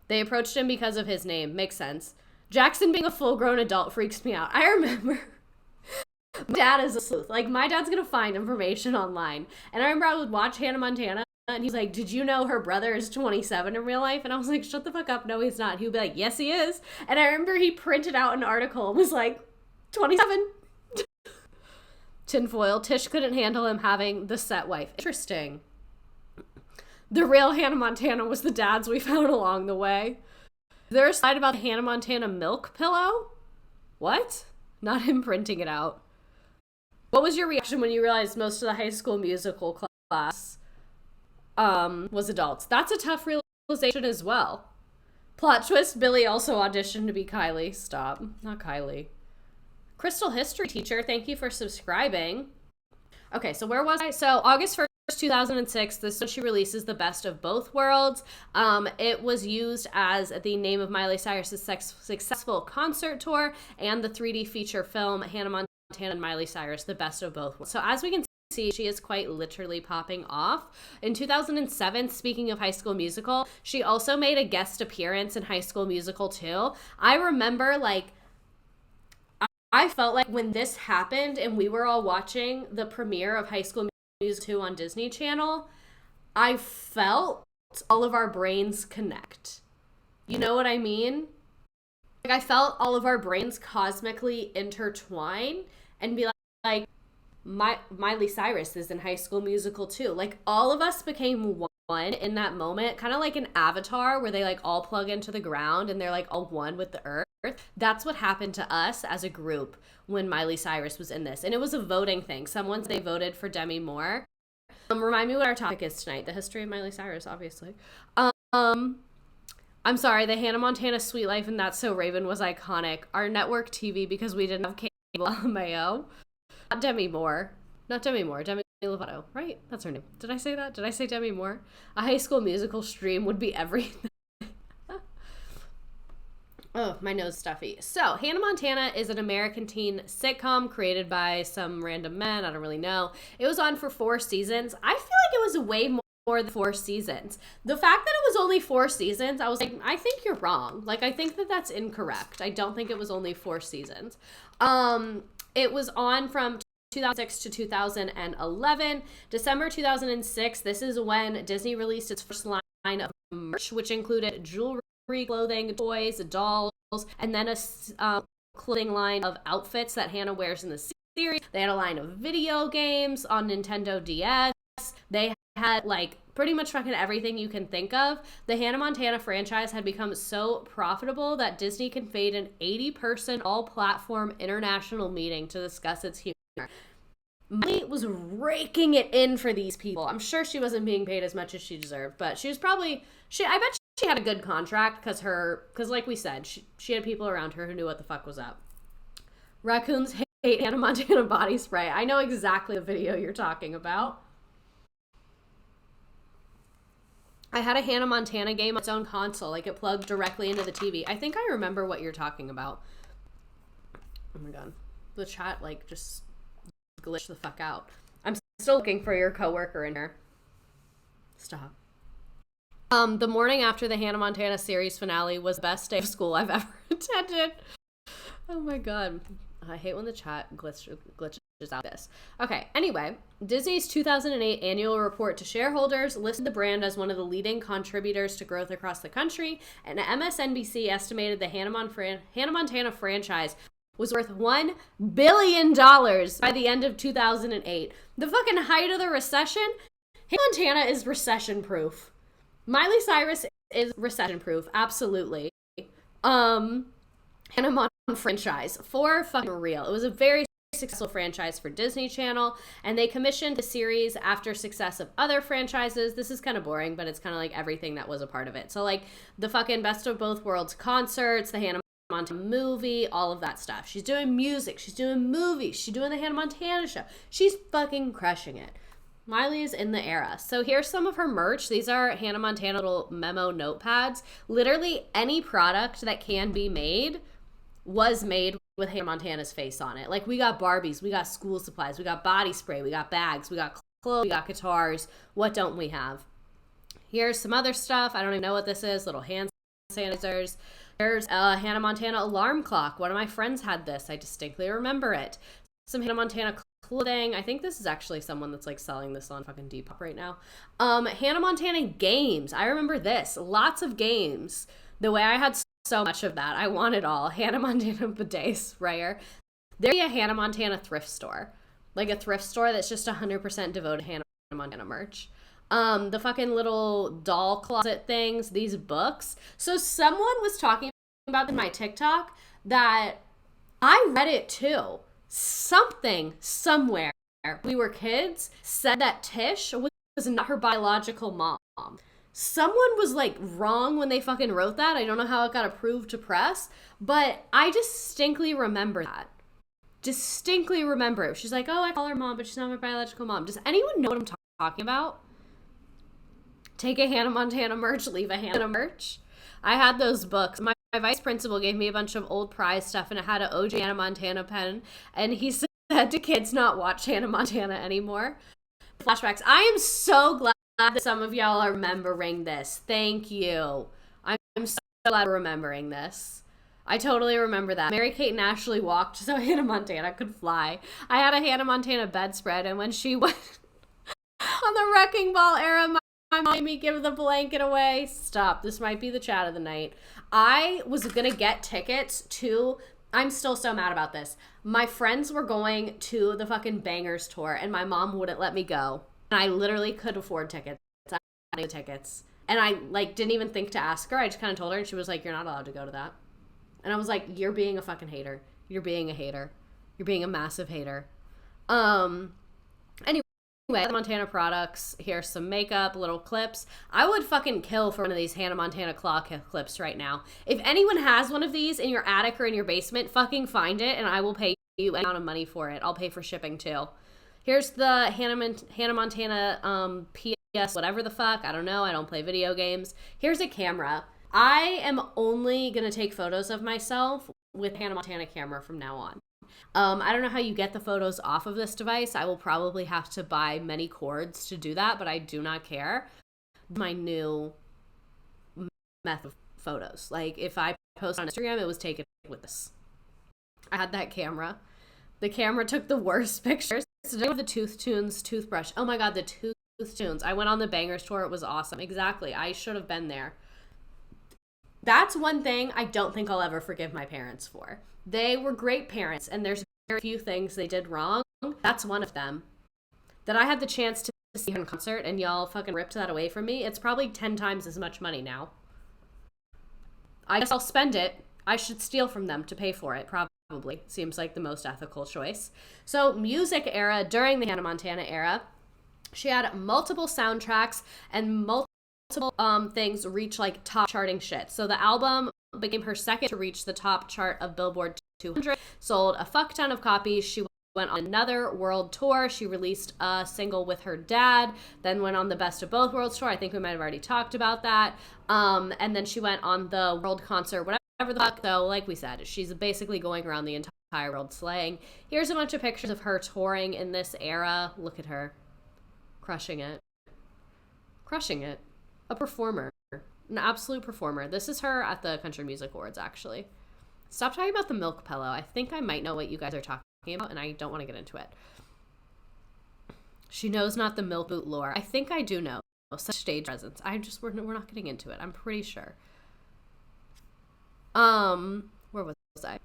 They approached him because of his name. Makes sense. Jackson being a full-grown adult freaks me out. I remember my dad is a sleuth. Like, my dad's going to find information online. And I remember I would watch Hannah Montana. And he's like, did you know her brother is 27 in real life? And I was like, shut the fuck up. No, he's not. He would be like, yes, he is. And I remember he printed out an article and was like, 27. Tinfoil. Tish couldn't handle him having the set wife. Interesting. The real Hannah Montana was the dads we found along the way. Is there a slide about the Hannah Montana milk pillow? What? Not him printing it out. What was your reaction when you realized most of the High School Musical class was adults? That's a tough realization as well. Plot twist, Billy also auditioned to be Kylie. Stop. Not Kylie. Crystal History Teacher, thank you for subscribing. Okay, so where was I? So August 1st, 2006, this is when she releases The Best of Both Worlds. It was used as the name of Miley Cyrus's successful concert tour and the 3D feature film Hannah Montana and Miley Cyrus, The Best of Both Worlds. So as we can see, she is quite literally popping off. In 2007, speaking of High School Musical, she also made a guest appearance in High School Musical 2. I remember, I felt like when this happened and we were all watching the premiere of High School Musical 2 on Disney Channel, I felt all of our brains connect. You know what I mean? Like, I felt all of our brains cosmically intertwine and be like, Miley Cyrus is in High School Musical 2. Like, all of us became one in that moment, kind of like an avatar where they like all plug into the ground and they're like all one with the earth. That's what happened to us as a group when Miley Cyrus was in this. And it was a voting thing. They voted for Demi Moore. Remind me what our topic is tonight. The history of Miley Cyrus, obviously. I'm sorry, the Hannah Montana Sweet Life and That's So Raven was iconic. Our network TV, because we didn't have cable, LMAO. Not Demi Moore. Demi Lovato, right? That's her name. Did I say that? Did I say Demi Moore? A High School Musical stream would be everything. Oh, my nose stuffy. So, Hannah Montana is an American teen sitcom created by some random men. I don't really know. It was on for 4 seasons. I feel like it was way more than 4 seasons. The fact that it was only 4 seasons, I was like, I think you're wrong. Like, I think that that's incorrect. I don't think it was only 4 seasons. It was on from 2006 to 2011. December 2006, this is when Disney released its first line of merch, which included jewelry, clothing, toys, dolls, and then a clothing line of outfits that Hannah wears in the series. They had a line of video games on Nintendo DS. They had, like, pretty much fucking everything you can think of. The Hannah Montana franchise had become so profitable that Disney convened an 80-person all-platform international meeting to discuss its humor. Miley was raking it in for these people. I'm sure she wasn't being paid as much as she deserved, but she was probably, I bet she had a good contract because like we said, she had people around her who knew what the fuck was up. Raccoons hate Hannah Montana body spray. I know exactly the video you're talking about. I had a Hannah Montana game on its own console. Like, it plugged directly into the TV. I think I remember what you're talking about. Oh my god. The chat, like, just glitched the fuck out. I'm still looking for your coworker in here. Stop. The morning after the Hannah Montana series finale was the best day of school I've ever attended. Oh my god. I hate when the chat glitches out this. Okay, anyway, Disney's 2008 annual report to shareholders listed the brand as one of the leading contributors to growth across the country, and MSNBC estimated the Hannah Montana franchise was worth $1 billion by the end of 2008. The fucking height of the recession? Hannah Montana is recession-proof. Miley Cyrus is recession-proof, absolutely. Hannah Montana franchise, for fucking real. It was a very successful franchise for Disney Channel, and they commissioned the series after success of other franchises. This is kind of boring, but it's kind of like everything that was a part of it. So, like, the fucking Best of Both Worlds concerts, the Hannah Montana movie, all of that stuff. She's doing music, she's doing movies, she's doing the Hannah Montana show. She's fucking crushing it. Miley is in the era. So here's some of her merch. These are Hannah Montana little memo notepads. Literally any product that can be made was made with Hannah Montana's face on it. Like, we got Barbies, we got school supplies, we got body spray, we got bags, we got clothes, we got guitars. What don't we have? Here's some other stuff. I don't even know what this is. Little hand sanitizers. There's a Hannah Montana alarm clock. One of my friends had this. I distinctly remember it. Some Hannah Montana clothing. I think this is actually someone that's, like, selling this on fucking Depop right now. Hannah Montana games. I remember this. Lots of games. The way I had so much of that. I want it all. Hannah Montana bidet sprayer. There'd be a Hannah Montana thrift store. Like, a thrift store that's just 100% devoted to Hannah Montana merch. The fucking little doll closet things, these books. So someone was talking about in my TikTok that I read it too. Something, somewhere, we were kids, said that Tish was not her biological mom. Someone was, like, wrong when they fucking wrote that. I don't know how it got approved to press, but I distinctly remember that. Distinctly remember it. She's like, oh, I call her mom, but she's not my biological mom. Does anyone know what I'm talking about? Take a Hannah Montana merch, leave a Hannah merch. I had those books. My vice principal gave me a bunch of old prize stuff, and it had an OG Hannah Montana pen, and he said to kids not watch Hannah Montana anymore. Flashbacks. I am so glad that some of y'all are remembering this. Thank you. I'm so glad we're remembering this. I totally remember that. Mary-Kate and Ashley walked so Hannah Montana could fly. I had a Hannah Montana bedspread, and when she went on the Wrecking Ball era, my mom made me give the blanket away. Stop. This might be the chat of the night. I was going to get tickets to... I'm still so mad about this. My friends were going to the fucking Bangerz tour, and my mom wouldn't let me go. And I literally could afford tickets. I had tickets. And I, like, didn't even think to ask her. I just kind of told her, and she was like, you're not allowed to go to that. And I was like, you're being a fucking hater. You're being a hater. You're being a massive hater. Anyway, Montana products. Here's some makeup, little clips. I would fucking kill for one of these Hannah Montana claw clips right now. If anyone has one of these in your attic or in your basement, fucking find it, and I will pay you an amount of money for it. I'll pay for shipping too. Here's the Hannah Montana PS whatever the fuck. I don't know. I don't play video games. Here's a camera. I am only going to take photos of myself with Hannah Montana camera from now on. I don't know how you get the photos off of this device. I will probably have to buy many cords to do that, but I do not care. My new method of photos. Like, if I post on Instagram, it was taken with this. I had that camera. The camera took the worst pictures. Today with the Tooth Tunes toothbrush. Oh my god, the Tooth Tunes. I went on the Bangerz tour. It was awesome. Exactly. I should have been there. That's one thing I don't think I'll ever forgive my parents for. They were great parents, and there's very few things they did wrong. That's one of them. That I had the chance to see her in concert, and y'all fucking ripped that away from me. It's probably 10 times as much money now. I guess I'll spend it. I should steal from them to pay for it, probably. Seems like the most ethical choice. So, music era, during the Hannah Montana era, she had multiple soundtracks and multiple things reach like top charting shit. So the album became her second to reach the top chart of Billboard 200, sold a fuck ton of copies. She went on another world tour. She released a single with her dad, then went on the Best of Both Worlds tour. I think we might have already talked about that. And then she went on the world concert, whatever the fuck. So like we said, she's basically going around the entire world slaying. Here's a bunch of pictures of her touring in this era. Look at her. Crushing it. Crushing it. A performer. An absolute performer. This is her at the Country Music Awards, actually. Stop talking about the milk pillow. I think I might know what you guys are talking about, and I don't want to get into it. She knows not the milk boot lore. I think I do know. Such stage presence. We're not getting into it. I'm pretty sure. Where was I?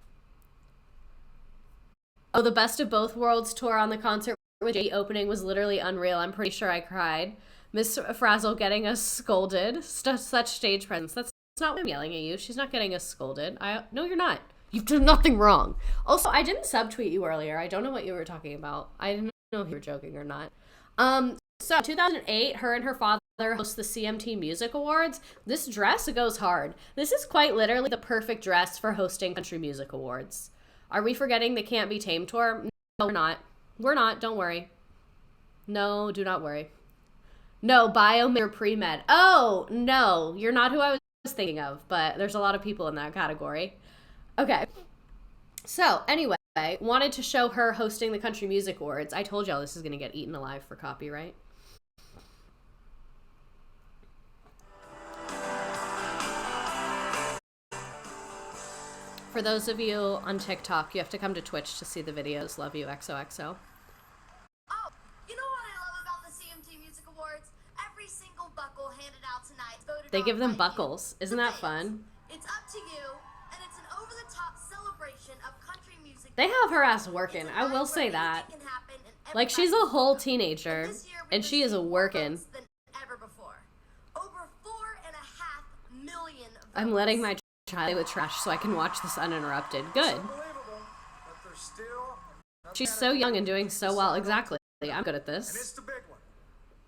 Oh, the Best of Both Worlds tour on the concert with Jay opening was literally unreal. I'm pretty sure I cried. Miss Frazzle getting us scolded. Such stage presence. That's not why I'm yelling at you. She's not getting us scolded. No, you're not. You've done nothing wrong. Also, I didn't subtweet you earlier. I don't know what you were talking about. I didn't know if you were joking or not. So 2008, her and her father host the CMT Music Awards. This dress goes hard. This is quite literally the perfect dress for hosting Country Music Awards. Are we forgetting the Can't Be Tamed tour? No, we're not. We're not. Don't worry. No, do not worry. No, biomed or pre-med. Oh, no, you're not who I was thinking of, but there's a lot of people in that category. Okay. So, anyway, wanted to show her hosting the Country Music Awards. I told y'all this is going to get eaten alive for copyright. For those of you on TikTok, you have to come to Twitch to see the videos. Love you, XOXO. They give them buckles. Isn't that fun? It's up to you, and it's an over-the-top celebration of country music. They have her ass working. I will say that. Like, she's a whole teenager, and she is working. Over 4.5 million. I'm letting my child play with trash so I can watch this uninterrupted. Good. She's so young and doing so well. Exactly. I'm good at this. And it's the big one.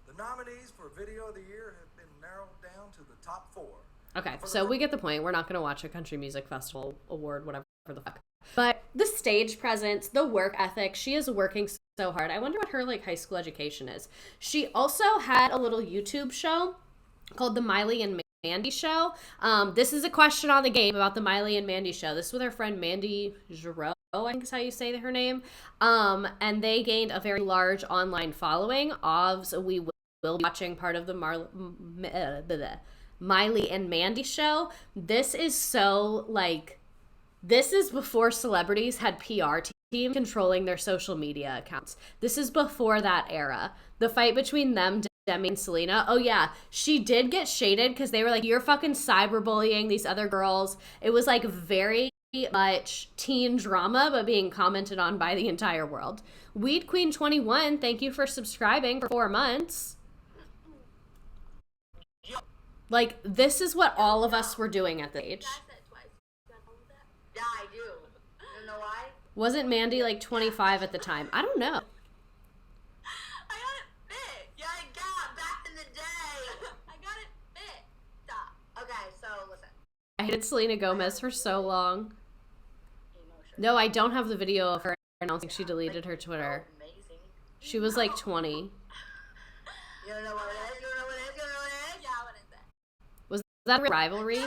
The nominees for Video of the Year have been narrowed down to the top 4. Okay, so we get the point. We're not going to watch a Country Music Festival award, whatever the fuck. But the stage presence, the work ethic, she is working so hard. I wonder what her high school education is. She also had a little YouTube show called the Miley and Mandy Show. This is a question on the game about the Miley and Mandy Show. This is with her friend Mandy Giroux, I think is how you say her name. And they gained a very large online following. So we will be watching part of the Miley and Mandy Show. This is so, this is before celebrities had PR team controlling their social media accounts. This is before that era. The fight between them, Demi and Selena. Oh yeah, she did get shaded because they were like, you're fucking cyberbullying these other girls. It was very much teen drama, but being commented on by the entire world. Weed Queen 21, thank you for subscribing for 4 months. This is what all of us were doing at the age. Yeah, I do. You know why? Wasn't Mandy 25 at the time? I don't know. I got it fit. Yeah, I got back in the day. I got it fit. Stop. Okay, so listen. I hated Selena Gomez for so long. No, I don't have the video of her announcing she deleted her Twitter. Amazing. She was 20. You don't know what it is? You don't know what it is? You don't know what it is? Yeah, what is it? Was that a rivalry?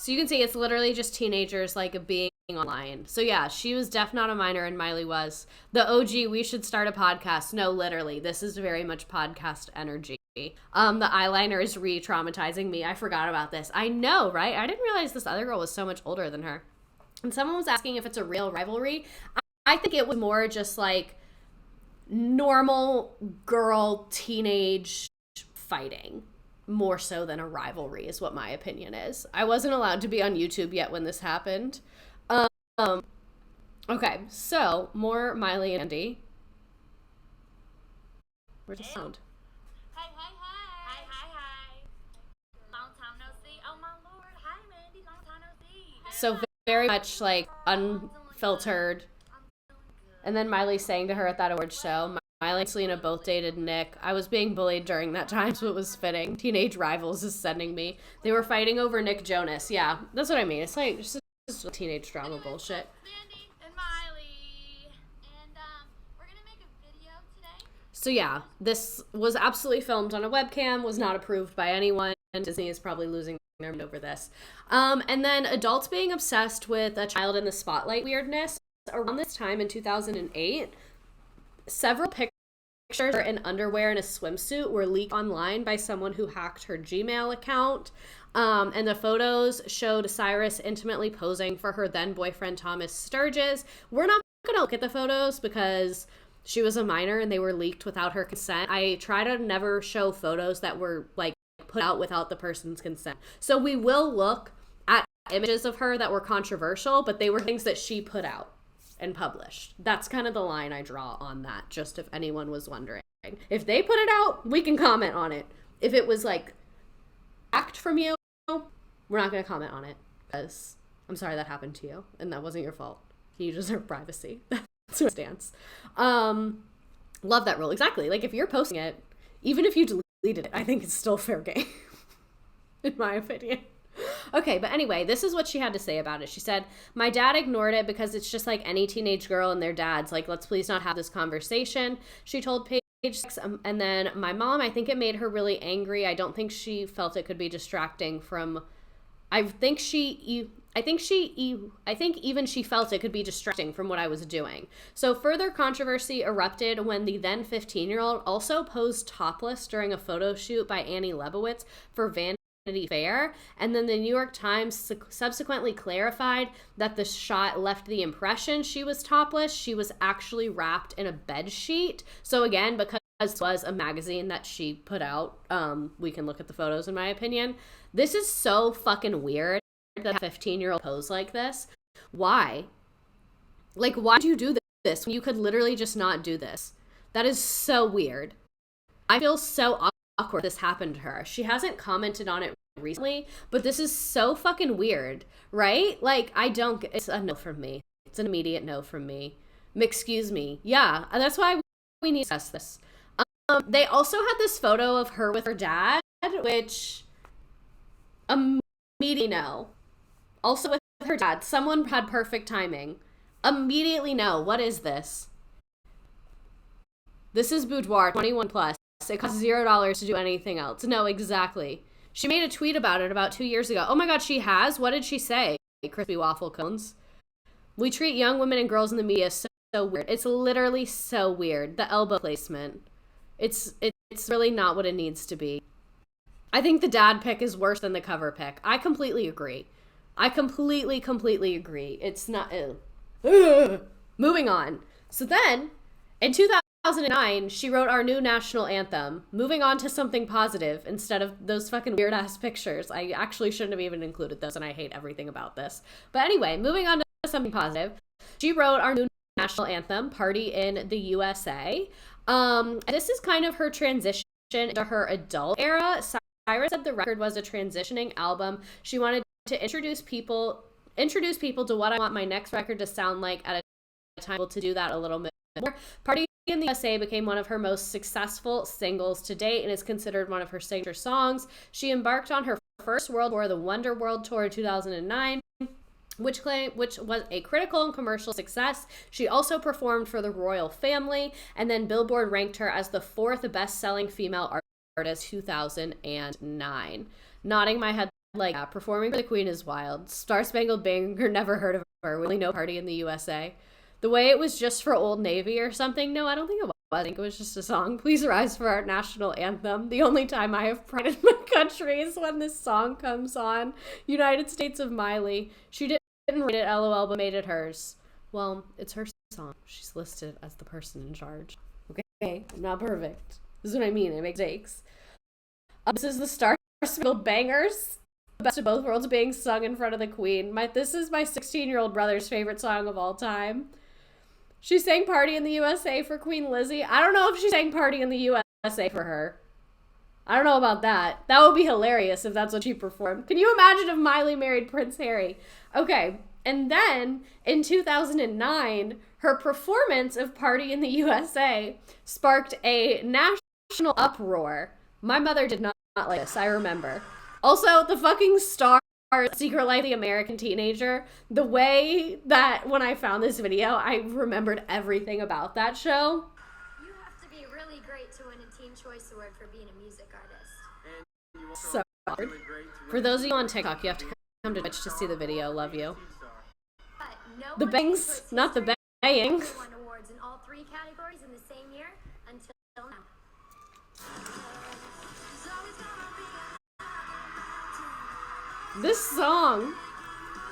So you can see it's literally just teenagers like being online. So yeah, she was definitely not a minor and Miley was. The OG, we should start a podcast. No, literally, this is very much podcast energy. The eyeliner is re-traumatizing me. I forgot about this. I know, right? I didn't realize this other girl was so much older than her. And someone was asking if it's a real rivalry. I think it was more just like normal girl teenage fighting, more so than a rivalry is what my opinion is. I wasn't allowed to be on YouTube yet when this happened. Okay, so more Miley and Mandy. Where's the sound? Hey. Long time no see. Oh my lord. Hi, Mandy. Long time no see. So very much like unfiltered. And then Miley sang to her at that award show. Miley and Selena both dated Nick. I was being bullied during that time, so it was fitting. Teenage Rivals is sending me. They were fighting over Nick Jonas. Yeah, that's what I mean. It's like just teenage drama bullshit. Mandy and Miley. And we're going to make a video today. So yeah, this was absolutely filmed on a webcam, was not approved by anyone, and Disney is probably losing their mind over this. And then adults being obsessed with a child in the spotlight weirdness. Around this time in 2008, several pictures in underwear and a swimsuit were leaked online by someone who hacked her Gmail account. And the photos showed Cyrus intimately posing for her then boyfriend Thomas Sturgis. We're not going to look at the photos because she was a minor and they were leaked without her consent. I try to never show photos that were like put out without the person's consent. So we will look at images of her that were controversial, but they were things that she put out and published. That's kind of the line I draw on that, just if anyone was wondering. If they put it out, we can comment on it. If it was like act from you, we're not going to comment on it because I'm sorry that happened to you and that wasn't your fault. You deserve privacy. That's my stance. Love that rule. Exactly. Like if you're posting it, even if you deleted it, I think it's still fair game, in my opinion. Okay, but anyway, this is what she had to say about it. She said, my dad ignored it because it's just like any teenage girl and their dads. Like, let's please not have this conversation. She told Page, and then my mom, I think it made her really angry. I don't think she felt it could be distracting from, I think even she felt it could be distracting from what I was doing. So further controversy erupted when the then 15-year-old also posed topless during a photo shoot by Annie Leibovitz for Vanity Fair, and then the New York Times subsequently clarified that the shot left the impression she was topless. She was actually wrapped in a bed sheet. So again, because it was a magazine that she put out, we can look at the photos in my opinion. This is so fucking weird that a 15-year-old pose like this. Why? Like, why did you do this when you could literally just not do this? That is so weird. I feel so awkward this happened to her. She hasn't commented on it recently, but this is so fucking weird, right? Like, it's a no from me. It's an immediate no from me. Excuse me. Yeah, that's why we need to discuss this. They also had this photo of her with her dad, which immediately no. Also with her dad, someone had perfect timing. Immediately no. What is this? This is Boudoir 21 plus. It costs $0 to do anything else. No, exactly. She made a tweet about it about 2 years ago. Oh my god, she has? What did she say? Crispy waffle cones. We treat young women and girls in the media so weird. It's literally so weird. The elbow placement. It's really not what it needs to be. I think the dad pic is worse than the cover pic. I completely agree. I completely agree. It's not... Moving on. So then, in 2009, she wrote our new national anthem, moving on to something positive instead of those fucking weird-ass pictures. I actually shouldn't have even included those, and I hate everything about this. But anyway, moving on to something positive, she wrote our new national anthem, Party in the USA. This is kind of her transition into her adult era. Cyrus said the record was a transitioning album. She wanted to introduce people to what I want my next record to sound like at a time to do that a little bit more. Party in the USA became one of her most successful singles to date and is considered one of her signature songs. She embarked on her first world tour, the Wonder World Tour in 2009, which was a critical and commercial success. She also performed for the royal family, and then Billboard ranked her as the 4th best-selling female artist 2009. Nodding my head like, performing for the Queen is wild. Star Spangled Banner, never heard of her. We only know Party in the USA. The way it was just for Old Navy or something. No, I don't think it was. I think it was just a song. Please rise for our national anthem. The only time I have pride in my country is when this song comes on. United States of Miley. She didn't write it, LOL, but made it hers. Well, it's her song. She's listed as the person in charge. Okay, I'm not perfect. This is what I mean. I make mistakes. This is the Star Spangled Bangerz. The best of both worlds being sung in front of the Queen. This is my 16-year-old brother's favorite song of all time. She sang Party in the USA for Queen Lizzie. I don't know if she sang Party in the USA for her. I don't know about that. That would be hilarious if that's what she performed. Can you imagine if Miley married Prince Harry? Okay, and then in 2009, her performance of Party in the USA sparked a national uproar. My mother did not like this, I remember. Also, the fucking star Secret Life of the American Teenager, the way that when I found this video, I remembered everything about that show. You have to be really great to win a Teen Choice Award for being a music artist. So hard. For those of you on TikTok, you have to come to Twitch to see the video. Love you. The bangs, not the bangs. Won awards in all 3 categories in the same year until now. This song.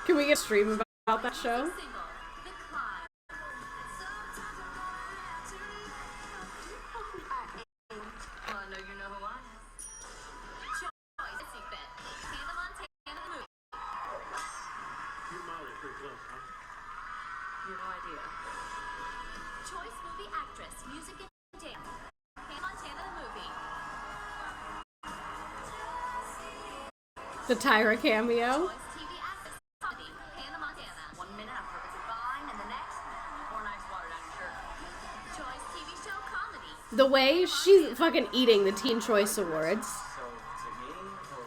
Can we get a stream about that show? The Tyra cameo. The way she's fucking eating the Teen Choice Awards.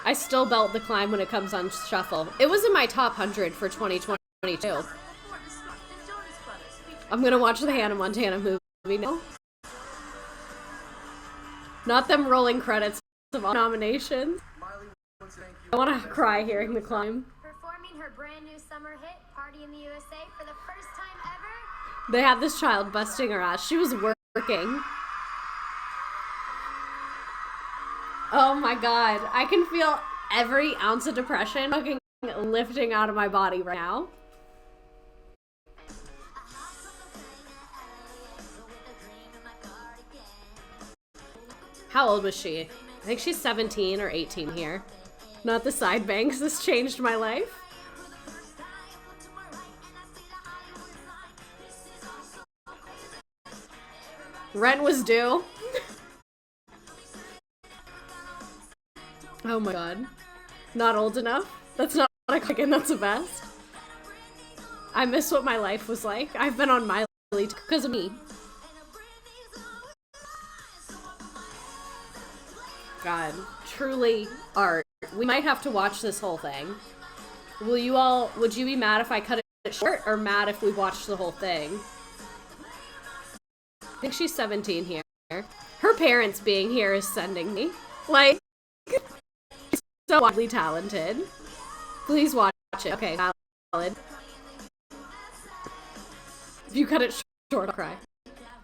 I still belt the climb when it comes on shuffle. It was in my top 100 for 2022. I'm gonna watch the Hannah Montana movie now. Not them rolling credits of all nominations. I want to cry hearing the climb. Performing her brand new summer hit, Party in the USA, for the first time ever. They had this child busting her ass. She was working. Oh my god. I can feel every ounce of depression fucking lifting out of my body right now. How old was she? I think she's 17 or 18 here. Not the side bangs. This changed my life. Rent was due. Oh my god. Not old enough? That's not a cooking, that's the best. I miss what my life was like. I've been on Miley because of me. God, truly art. We might have to watch this whole thing. Would you be mad if I cut it short, or mad if we watched the whole thing? I think she's 17 here. Her parents being here is sending me. Like, so wildly talented. Please watch it. Okay, valid. If you cut it short, I'll cry.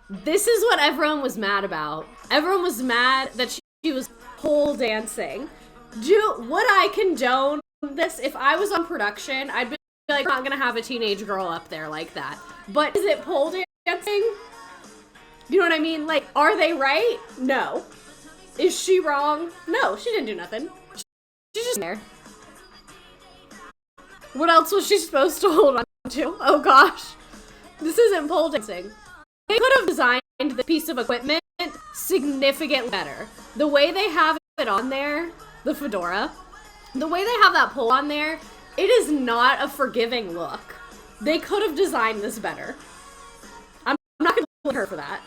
This is what everyone was mad about. Everyone was mad that she was pole dancing. Would I condone this? If I was on production, I'd be like, I'm not gonna have a teenage girl up there like that. But is it pole dancing? You know what I mean? Like, are they right? No. Is she wrong? No, she didn't do nothing. She's just there. What else was she supposed to hold on to? Oh gosh. This isn't pole dancing. They could have designed the piece of equipment significantly better. The way they have it on there, the fedora, the way they have that pole on there, it is not a forgiving look. They could have designed this better. I'm not going to blame her for that.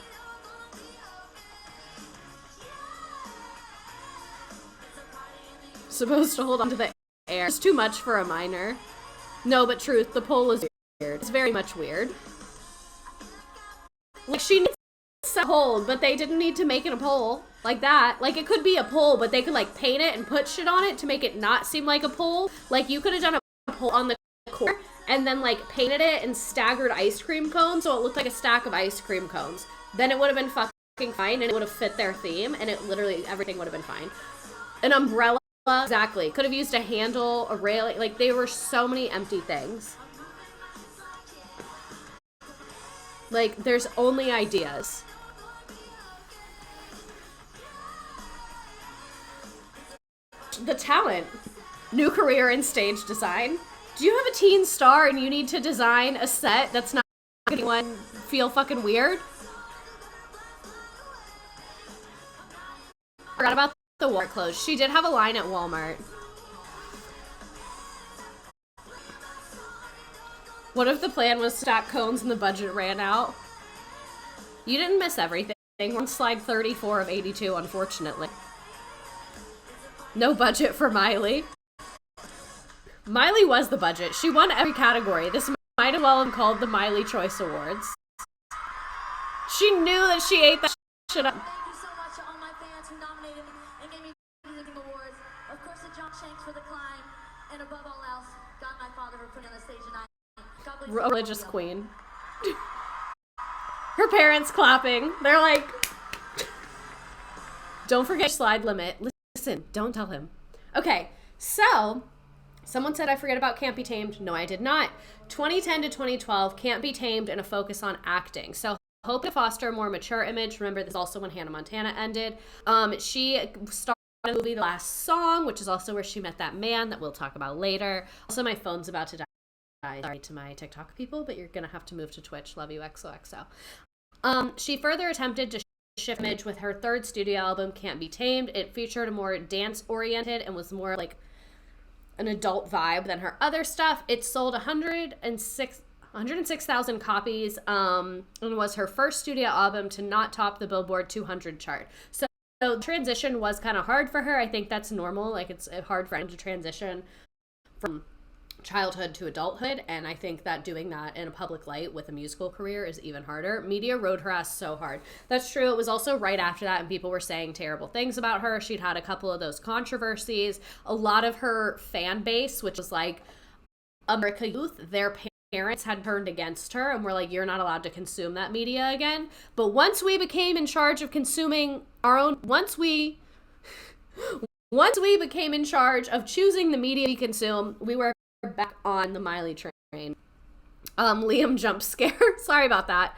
Supposed to hold on to the air. It's too much for a minor. No, but truth, the pole is weird. It's very much weird. Like, she needs a pole, but they didn't need to make it a pole like that. Like, it could be a pole, but they could, like, paint it and put shit on it to make it not seem like a pole. Like, you could have done a pole on the core and then, like, painted it and staggered ice cream cones so it looked like a stack of ice cream cones. Then it would have been fucking fine, and it would have fit their theme, and it literally, everything would have been fine. An umbrella, exactly. Could have used a handle, a railing. Like, there were so many empty things. Like, there's only ideas. The talent. New career in stage design. Do you have a teen star and you need to design a set that's not making anyone feel fucking weird? Forgot about the Walmart clothes. She did have a line at Walmart. What if the plan was stack cones and the budget ran out? You didn't miss everything. We're on slide 34 of 82, unfortunately. No budget for Miley. Miley was the budget. She won every category. This might as well have been called the Miley Choice Awards. She knew that she ate that shit up. Thank you so much to all my fans who nominated me and gave me music awards. Of course, to John Shanks for the climb, and above all else, God my Father for putting on the stage tonight. God bless you. Religious queen. Her parents clapping. They're like, don't forget slide limit. Listen, don't tell him. Okay, so someone said I forget about Can't Be Tamed. No, I did not. 2010 to 2012, Can't Be Tamed and a focus on acting. So hoping to foster a more mature image. Remember, this is also when Hannah Montana ended. She starred in the movie The Last Song, which is also where she met that man that we'll talk about later. Also, my phone's about to die. Sorry to my TikTok people, but you're going to have to move to Twitch. Love you, XOXO. She further attempted to shift image with her third studio album, Can't Be Tamed. It featured a more dance-oriented and was more like an adult vibe than her other stuff. It sold 106,000 copies and was her first studio album to not top the Billboard 200 chart. So the transition was kind of hard for her. I think that's normal. Like, it's hard for anyone to transition from childhood to adulthood, and I think that doing that in a public light with a musical career is even harder. Media rode her ass so hard. That's true. It was also right after that, and people were saying terrible things about her. She'd had a couple of those controversies. A lot of her fan base, which was like America youth, their parents had turned against her and were like, you're not allowed to consume that media again. But once we became in charge of consuming our own, once we became in charge of choosing the media we consume, we were back on the Miley train. Liam jump scare. Sorry about that.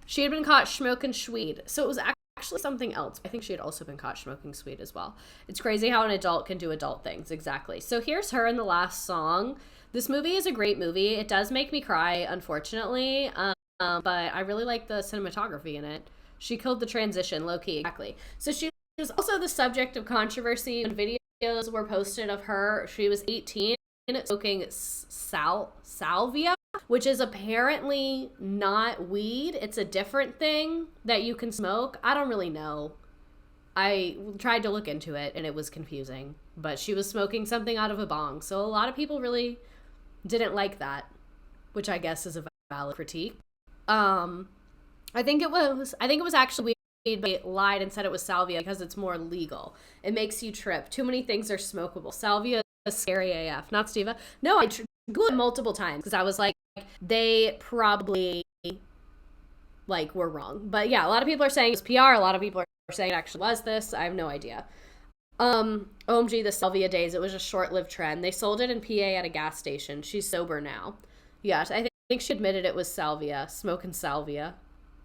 She had been caught smoking weed. So it was actually something else. I think she had also been caught smoking weed as well. It's crazy how an adult can do adult things. Exactly. So here's her in The Last Song. This movie is a great movie. It does make me cry, unfortunately. But I really like the cinematography in it. She killed the transition, low-key. Exactly. So she was also the subject of controversy when videos were posted of her. She was 18. Smoking salvia, which is apparently not weed. It's a different thing that you can smoke. I don't really know. I tried to look into it and it was confusing, but she was smoking something out of a bong. So a lot of people really didn't like that, which I guess is a valid critique. I think it was actually weed, but they lied and said it was salvia because it's more legal. It makes you trip. Too many things are smokable. Salvia scary AF. Not Steva. No, I googled it multiple times because I was like, they probably like were wrong. But yeah, a lot of people are saying it's PR. A lot of people are saying it actually was this. I have no idea. OMG, the salvia days. It was a short-lived trend. They sold it in PA at a gas station. She's sober now. Yes, I think she admitted it was salvia. Smoking salvia.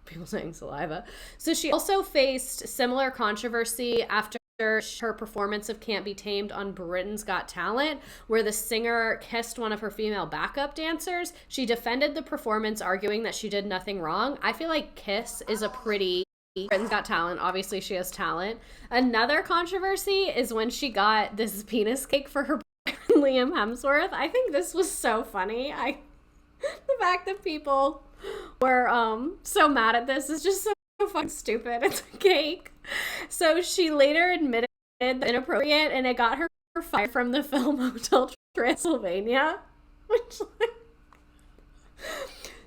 People saying saliva. So she also faced similar controversy after her performance of Can't Be Tamed on Britain's Got Talent, where the singer kissed one of her female backup dancers. She defended the performance, arguing that she did nothing wrong. I feel like kiss is a pretty... Britain's Got Talent. Obviously, she has talent. Another controversy is when she got this penis cake for her boyfriend, Liam Hemsworth. I think this was so funny. The fact that people were so mad at this is just so fucking stupid. It's a cake. So she later admitted the inappropriate, and it got her fired from the film Hotel Transylvania, which, like,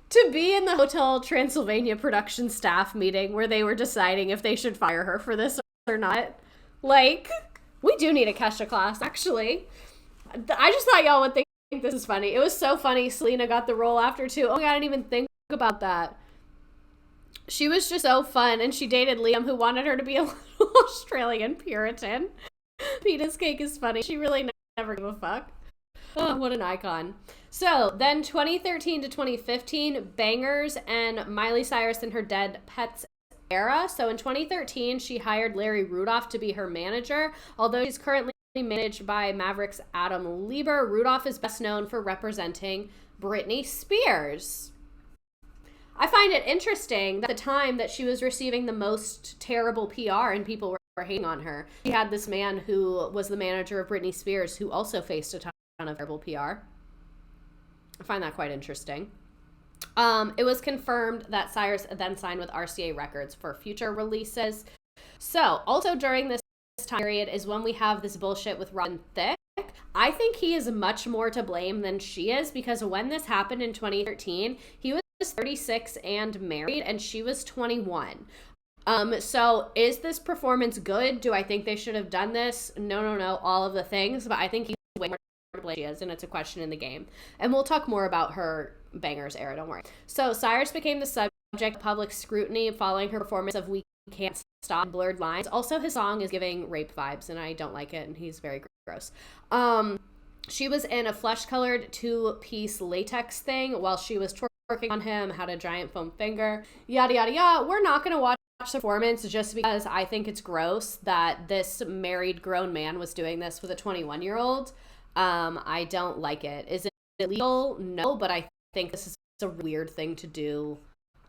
to be in the Hotel Transylvania production staff meeting where they were deciding if they should fire her for this or not. Like, we do need a Kesha class, actually. I just thought y'all would think this is funny. It was so funny. Selena got the role after, too. Oh my God, I didn't even think about that. She was just so fun, and she dated Liam, who wanted her to be a little Australian Puritan. Penis cake is funny. She really never gave a fuck. Oh, what an icon. So, then 2013 to 2015, Bangerz and Miley Cyrus and her Dead Pets era. So, in 2013, she hired Larry Rudolph to be her manager. Although he's currently managed by Maverick's Adam Lieber, Rudolph is best known for representing Britney Spears. I find it interesting that the time that she was receiving the most terrible PR and people were hating on her, she had this man who was the manager of Britney Spears who also faced a ton of terrible PR. I find that quite interesting. It was confirmed that Cyrus then signed with RCA Records for future releases. So, also during this time period is when we have this bullshit with Robin Thicke. I think he is much more to blame than she is, because when this happened in 2013, he was 36 and married, and she was 21. So is this performance good? Do I think they should have done this? No, all of the things, but I think he's way more to blame than she is, and it's a question in the game. And we'll talk more about her Bangerz era, don't worry. So Cyrus became the subject of public scrutiny following her performance of We Can't Stop and Blurred Lines. Also, his song is giving rape vibes, and I don't like it, and he's very gross. She was in a flesh-colored two-piece latex thing while she was working on him, had a giant foam finger, yada, yada, yada. We're not going to watch the performance just because I think it's gross that this married grown man was doing this with a 21-year-old. I don't like it. Is it illegal? No, but I think this is a weird thing to do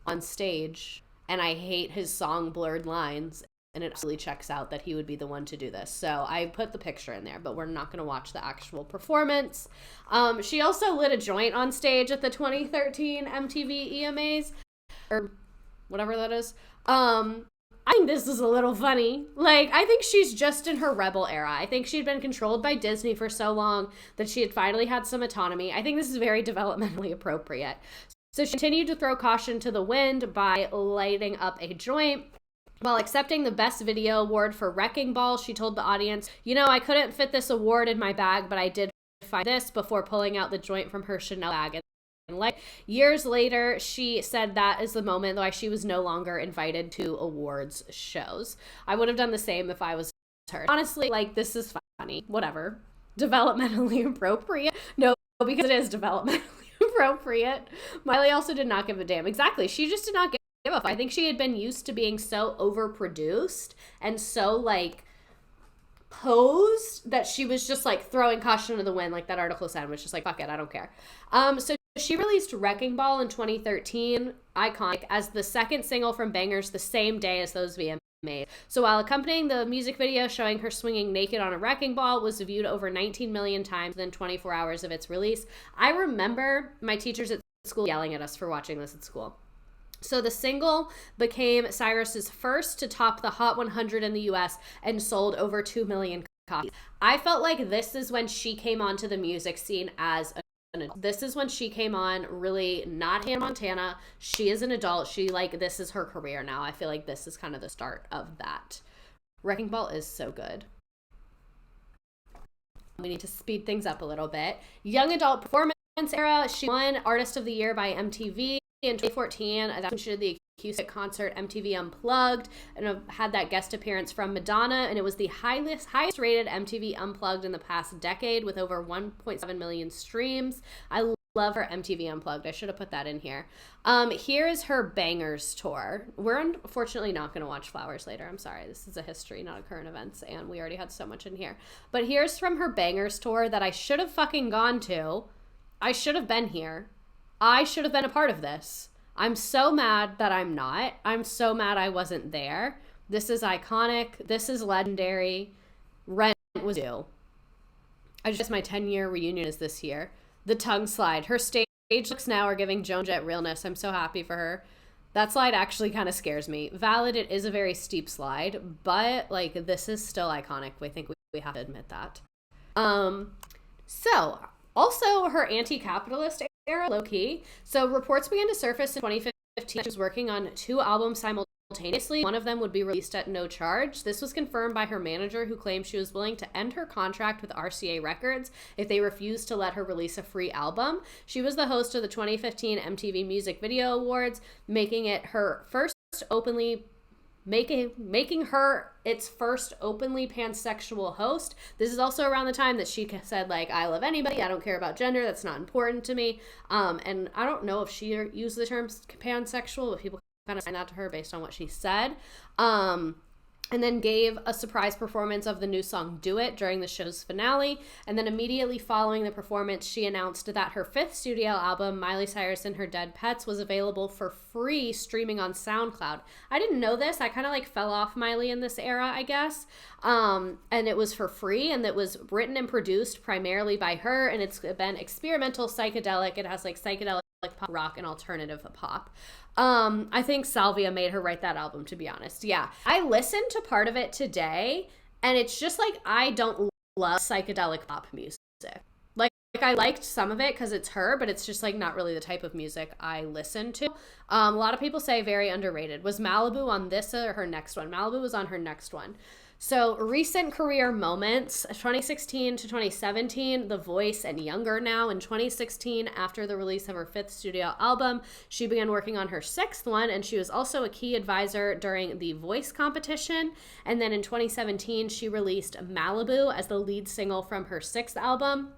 on stage. And I hate his song Blurred Lines. And it absolutely checks out that he would be the one to do this. So I put the picture in there, but we're not going to watch the actual performance. She also lit a joint on stage at the 2013 MTV EMAs, or whatever that is. I think this is a little funny. Like, I think she's just in her rebel era. I think she'd been controlled by Disney for so long that she had finally had some autonomy. I think this is very developmentally appropriate. So she continued to throw caution to the wind by lighting up a joint. While accepting the Best Video award for Wrecking Ball, she told the audience, I couldn't fit this award in my bag, but I did find this, before pulling out the joint from her Chanel bag. And like years later, she said that is the moment why she was no longer invited to awards shows. I would have done the same if I was her. Honestly, like, this is funny. Whatever. Developmentally appropriate. No, because it is developmentally appropriate. Miley also did not give a damn. Exactly. She just did not give a fuck. I think she had been used to being so overproduced and so, like, posed that she was just, like, throwing caution to the wind, like that article said, was just like, fuck it, I don't care. So she released Wrecking Ball in 2013, iconic, as the second single from Bangerz the same day as those VMAs. So while accompanying the music video showing her swinging naked on a wrecking ball was viewed over 19 million times within 24 hours of its release, I remember my teachers at school yelling at us for watching this at school. So the single became Cyrus's first to top the Hot 100 in the US and sold over 2 million copies. I felt like this is when she came onto the music scene as an adult. This is when she came on, really not Hannah Montana. She is an adult. This is her career now. I feel like this is kind of the start of that. Wrecking Ball is so good. We need to speed things up a little bit. Young adult performance era. She won Artist of the Year by MTV. In 2014, that's when she did the acoustic concert MTV Unplugged, and had that guest appearance from Madonna, and it was the highest rated MTV Unplugged in the past decade with over 1.7 million streams. I love her MTV Unplugged. I should have put that in here. Here is her Bangerz tour. We're unfortunately not going to watch Flowers Later. I'm sorry. This is a history, not a current events, and we already had so much in here. But here's from her Bangerz tour that I should have fucking gone to. I should have been here. I should have been a part of this. I'm so mad that I'm not. I'm so mad I wasn't there. This is iconic. This is legendary. Rent was due. I just, my 10-year reunion is this year. The tongue slide. Her stage looks now are giving Joan Jett realness. I'm so happy for her. That slide actually kind of scares me. Valid, it is a very steep slide, but like, this is still iconic. I think we have to admit that. So also her anti-capitalist era, low-key. So reports began to surface in 2015. She was working on 2 albums simultaneously. One of them would be released at no charge. This was confirmed by her manager, who claimed she was willing to end her contract with RCA Records if they refused to let her release a free album. She was the host of the 2015 MTV Music Video Awards, making her its first openly pansexual host. This is also around the time that she said, like, I love anybody, I don't care about gender, that's not important to me. And I don't know if she used the term pansexual, but people kind of signed that to her based on what she said. And then gave a surprise performance of the new song Do It during the show's finale. And then immediately following the performance, she announced that her 5th studio album, Miley Cyrus and Her Dead Pets, was available for free streaming on SoundCloud. I didn't know this. I kind of like fell off Miley in this era, I guess. And it was for free, and it was written and produced primarily by her, and it's been experimental psychedelic. It has like psychedelic, like pop rock and alternative pop. I think Salvia made her write that album, to be honest. Yeah. I listened to part of it today, and it's just like, I don't love psychedelic pop music. Like I liked some of it because it's her, but it's just like not really the type of music I listen to. A lot of people say very underrated. Was Malibu on this or her next one? Malibu was on her next one. So recent career moments, 2016 to 2017, The Voice and Younger Now. In 2016, after the release of her 5th studio album, she began working on her 6th one, and she was also a key advisor during the Voice competition. And then in 2017, she released Malibu as the lead single from her 6th album.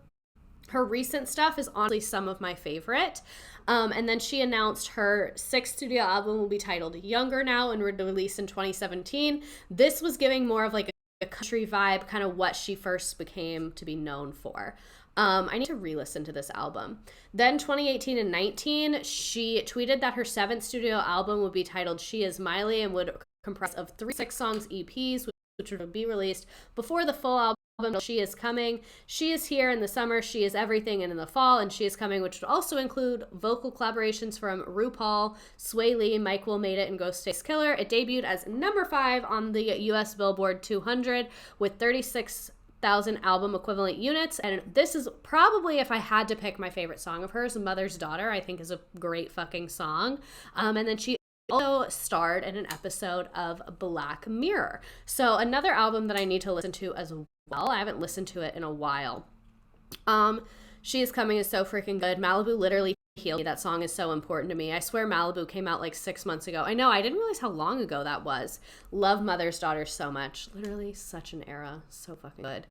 Her recent stuff is honestly some of my favorite. And then she announced her 6th studio album will be titled Younger Now and released in 2017. This was giving more of like a country vibe, kind of what she first became to be known for. I need to re-listen to this album. Then 2018 and 19, she tweeted that her 7th studio album would be titled She Is Miley and would comprise of 3 6-songs EPs, which would be released before the full album. She Is Coming, She Is Here in the summer, She Is Everything, and in the fall, and She Is Coming, which would also include vocal collaborations from RuPaul, Sway Lee, Mike Will Made It, and Ghostface Killer. It debuted as number 5 on the US Billboard 200 with 36,000 album equivalent units. And this is probably, if I had to pick my favorite song of hers, Mother's Daughter, I think is a great fucking song. And then she also starred in an episode of Black Mirror. So another album that I need to listen to as well. I haven't listened to it in a while. She Is Coming is so freaking good. Malibu literally healed me. That song is so important to me. I swear Malibu came out like 6 months ago. I know, I didn't realize how long ago that was. Love Mother's Daughter so much. Literally such an era. So fucking good.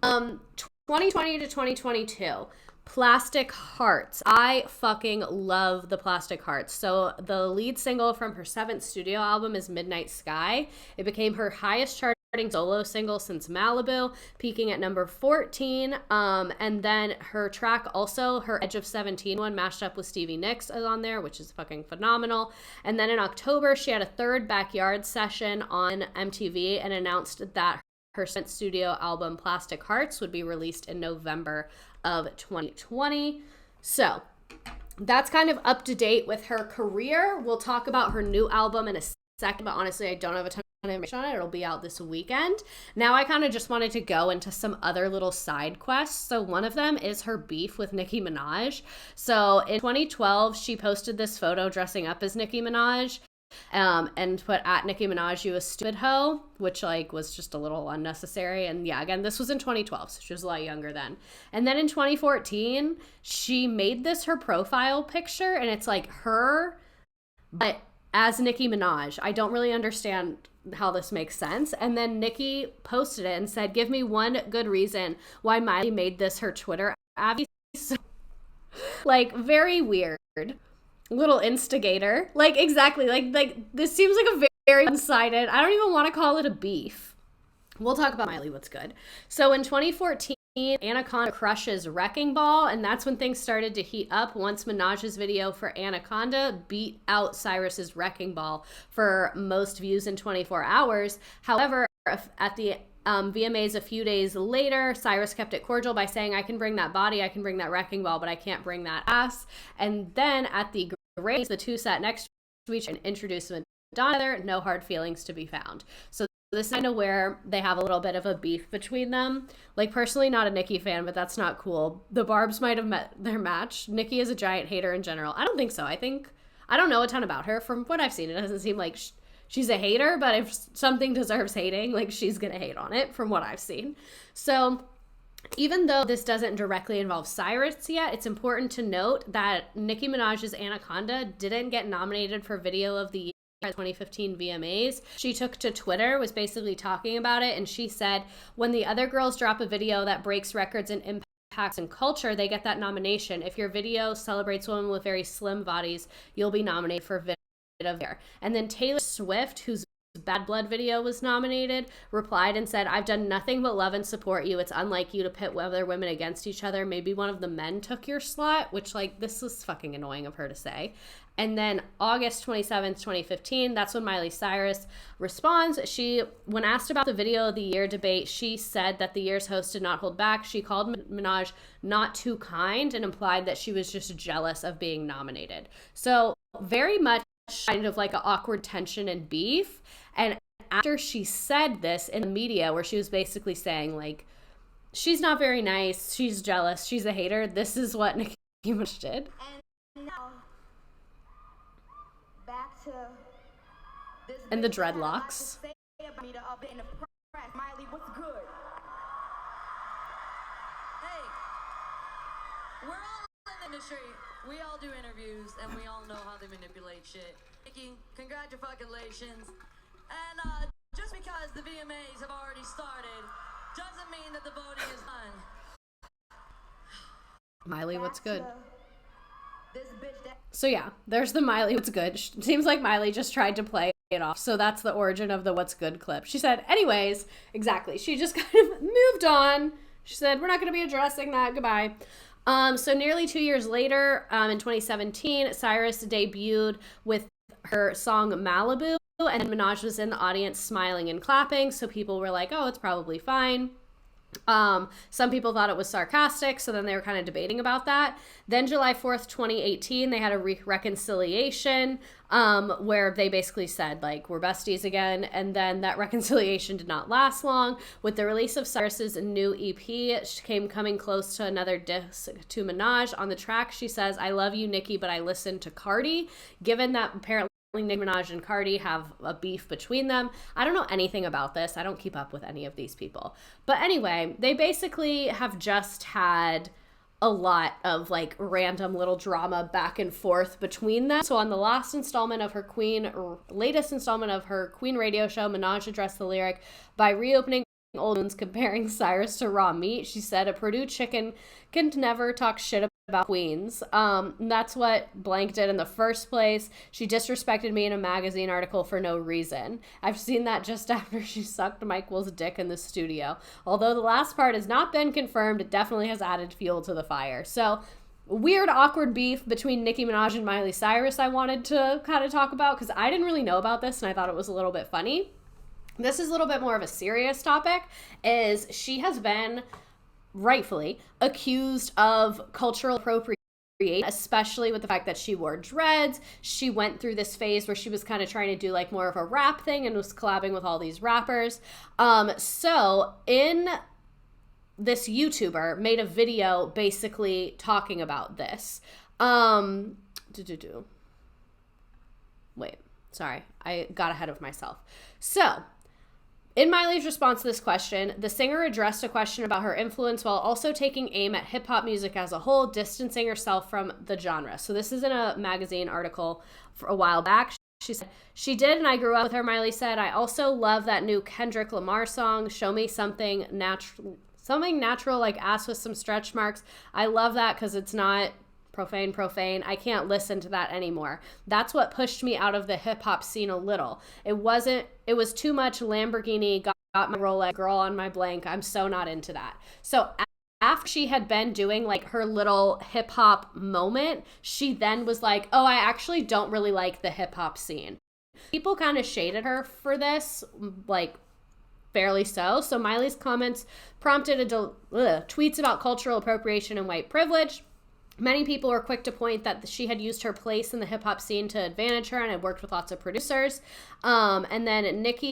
2020 to 2022. Plastic Hearts. I fucking love the Plastic Hearts. So the lead single from her 7th studio album is Midnight Sky. It became her highest charting solo single since Malibu, peaking at number 14. And then her track also, her Edge of 17 one, mashed up with Stevie Nicks, is on there, which is fucking phenomenal. And then in October, she had a 3rd backyard session on MTV and announced that her 7th studio album, Plastic Hearts, would be released in November of 2020. So that's kind of up to date with her career. We'll talk about her new album in a second, but honestly, I don't have a ton of information on it. It'll be out this weekend. Now I kind of just wanted to go into some other little side quests. So one of them is her beef with Nicki Minaj. So in 2012, she posted this photo dressing up as Nicki Minaj. And put at Nicki Minaj, you a stupid hoe, which like was just a little unnecessary. And yeah, again, this was in 2012, so she was a lot younger then. And then in 2014, she made this her profile picture, and it's like her, but as Nicki Minaj. I don't really understand how this makes sense. And then Nicki posted it and said, give me one good reason why Miley made this her Twitter avatar. So, like, very weird. Little instigator. Like, exactly. Like this seems like a very one-sided. I don't even want to call it a beef. We'll talk about Miley, what's good. So in 2014, Anaconda crushes Wrecking Ball, and that's when things started to heat up once Minaj's video for Anaconda beat out Cyrus's Wrecking Ball for most views in 24 hours. However, at the VMAs a few days later, Cyrus kept it cordial by saying, I can bring that body, I can bring that Wrecking Ball, but I can't bring that ass. And then at the Grammys, the two sat next to each and introduced Madonna together, no hard feelings to be found. So this is kind of where they have a little bit of a beef between them. Like, personally, not a Nicki fan, but that's not cool. The Barbs might have met their match. Nicki is a giant hater in general. I don't think so. I don't know a ton about her. From what I've seen, it doesn't seem like she's a hater, but if something deserves hating, like, she's gonna hate on it from what I've seen. So even though this doesn't directly involve Cyrus yet, it's important to note that Nicki Minaj's Anaconda didn't get nominated for Video of the Year at 2015 VMAs. She took to Twitter, was basically talking about it, and she said, when the other girls drop a video that breaks records and impacts in culture, they get that nomination. If your video celebrates women with very slim bodies, you'll be nominated for Video of the Year. And then Taylor Swift, whose Bad Blood video was nominated, replied and said, I've done nothing but love and support you. It's unlike you to pit other women against each other. Maybe one of the men took your slot, which, like, this was fucking annoying of her to say. And then August 27th, 2015, that's when Miley Cyrus responds. When asked about the Video of the Year debate, she said that the year's host did not hold back. She called Minaj not too kind and implied that she was just jealous of being nominated. So very much kind of like an awkward tension and beef. And after she said this in the media, where she was basically saying, like, she's not very nice, she's jealous, she's a hater, this is what Nicki Minaj did. And now, back to this. And the dreadlocks. Miley, what's good? Hey, we're all in the industry. We all do interviews, and we all know how they manipulate shit. Nicki, congratulations. And just because the VMAs have already started doesn't mean that the voting is done. Miley, what's good? So yeah, there's the Miley, what's good. Seems like Miley just tried to play it off. So that's the origin of the what's good clip. She said, anyways, exactly. She just kind of moved on. She said, we're not going to be addressing that. Goodbye. So nearly 2 years later, in 2017, Cyrus debuted with her song Malibu, and Minaj was in the audience smiling and clapping, so people were like, oh, it's probably fine. Some people thought it was sarcastic, so then they were kind of debating about that. Then July 4th, 2018, they had a reconciliation where they basically said, like, we're besties again, and then that reconciliation did not last long. With the release of Cyrus's new EP, she came coming close to another diss to Minaj. On the track, she says, I love you, Nicki, but I listen to Cardi. Given that apparently Nicki Minaj and Cardi have a beef between them. I don't know anything about this. I don't keep up with any of these people. But anyway, they basically have just had a lot of, like, random little drama back and forth between them. So on the latest installment of her Queen radio show, Minaj addressed the lyric by reopening old wounds, comparing Cyrus to raw meat. She said, a Purdue chicken can never talk shit about queens. That's what blank did in the first place. She disrespected me in a magazine article for no reason. I've seen that just after she sucked Michael's dick in the studio. Although the last part has not been confirmed, it definitely has added fuel to the fire. So weird, awkward beef between Nicki Minaj and Miley Cyrus I wanted to kind of talk about, because I didn't really know about this and I thought it was a little bit funny. This is a little bit more of a serious topic, is she has been rightfully accused of cultural appropriation, especially with the fact that she wore dreads. She went through this phase where she was kind of trying to do, like, more of a rap thing and was collabing with all these rappers. So in this YouTuber made a video basically talking about this. Wait, sorry, I got ahead of myself. So in Miley's response to this question, the singer addressed a question about her influence while also taking aim at hip-hop music as a whole, distancing herself from the genre. So this is in a magazine article for a while back. She said, she did, and I grew up with her, Miley said. I also love that new Kendrick Lamar song, Show Me Something Natural, like ass with some stretch marks. I love that because it's not profane. I can't listen to that anymore. That's what pushed me out of the hip hop scene a little. It was too much Lamborghini, got my Rolex, girl on my blank. I'm so not into that. So after she had been doing, like, her little hip hop moment, she then was like, oh, I actually don't really like the hip hop scene. People kind of shaded her for this, like, fairly so. So Miley's comments prompted tweets about cultural appropriation and white privilege. Many people were quick to point that she had used her place in the hip-hop scene to advantage her and had worked with lots of producers. And then Nicki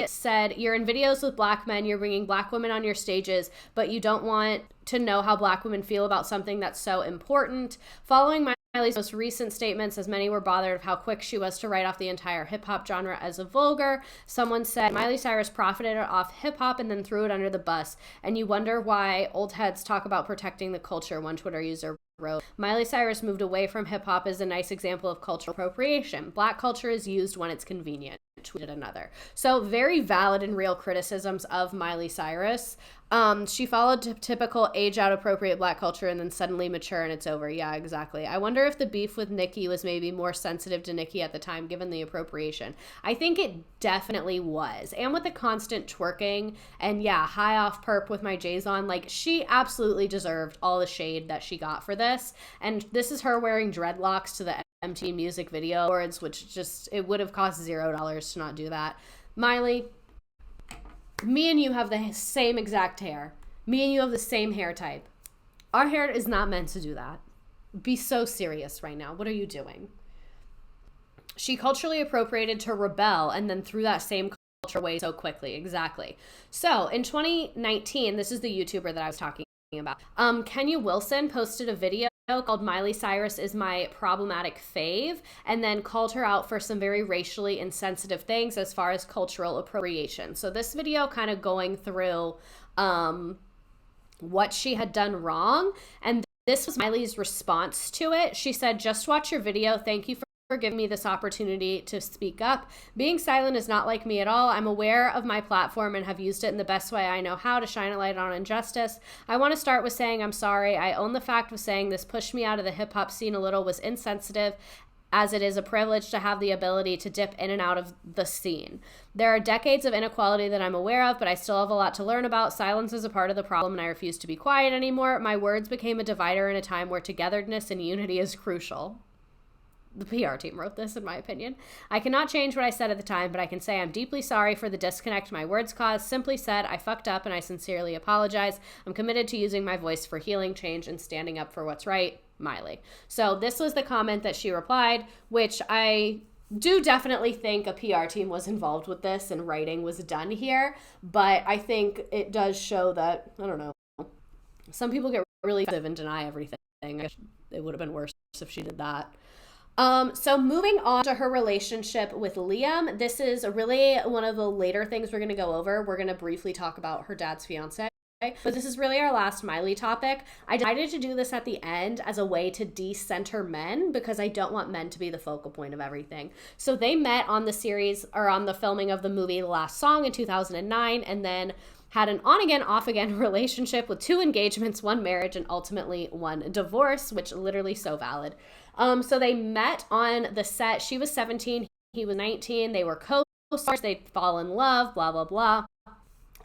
said, you're in videos with black men, you're bringing black women on your stages, but you don't want to know how black women feel about something that's so important. Following Miley's most recent statements, as many were bothered of how quick she was to write off the entire hip-hop genre as a vulgar. Someone said, Miley Cyrus profited off hip-hop and then threw it under the bus. And you wonder why old heads talk about protecting the culture, one Twitter user wrote. Miley Cyrus moved away from hip-hop as a nice example of cultural appropriation. Black culture is used when it's convenient, tweeted another. So very valid and real criticisms of Miley Cyrus. She followed typical age-out appropriate black culture and then suddenly mature and it's over. Yeah, exactly. I wonder if the beef with Nicki was maybe more sensitive to Nicki at the time, given the appropriation. I think it definitely was. And with the constant twerking and yeah, high off perp with my J's on, like she absolutely deserved all the shade that she got for this. And this is her wearing dreadlocks to the MTV Music Video Awards, which just, it would have cost $0 to not do that. Miley, me and you have the same exact hair. Me and you have the same hair type. Our hair is not meant to do that. Be so serious right now. What are you doing? She culturally appropriated to rebel and then threw that same culture away so quickly. Exactly. So in 2019, this is the YouTuber that I was talking about. Kenya Wilson posted a video called Miley Cyrus is my problematic fave, and then called her out for some very racially insensitive things as far as cultural appropriation. So this video kind of going through what she had done wrong, and this was Miley's response to it. She said, just watch your video. Thank you for giving me this opportunity to speak up. Being silent is not like me at all. I'm aware of my platform and have used it in the best way I know how to shine a light on injustice. I want to start with saying I'm sorry. I own the fact of saying this pushed me out of the hip hop scene a little, was insensitive, as it is a privilege to have the ability to dip in and out of the scene. There are decades of inequality that I'm aware of, but I still have a lot to learn about. Silence is a part of the problem, and I refuse to be quiet anymore. My words became a divider in a time where togetherness and unity is crucial. The PR team wrote this, in my opinion. I cannot change what I said at the time, but I can say I'm deeply sorry for the disconnect my words caused. Simply said, I fucked up and I sincerely apologize. I'm committed to using my voice for healing, change, and standing up for what's right. Miley. So this was the comment that she replied, which I do definitely think a PR team was involved with this and writing was done here. But I think it does show that, I don't know, some people get really defensive and deny everything. I guess it would have been worse if she did that. So moving on to her relationship with Liam, this is really one of the later things we're going to go over. We're going to briefly talk about her dad's fiance, but this is really our last Miley topic. I decided to do this at the end as a way to decenter men because I don't want men to be the focal point of everything. So they met on the series or on the filming of the movie The Last Song in 2009 and then had an on-again, off-again relationship with 2 engagements, 1 marriage, and ultimately 1 divorce, which literally so valid. So they met on the set. She was 17, he was 19. They were co-stars. They'd fall in love, blah, blah, blah.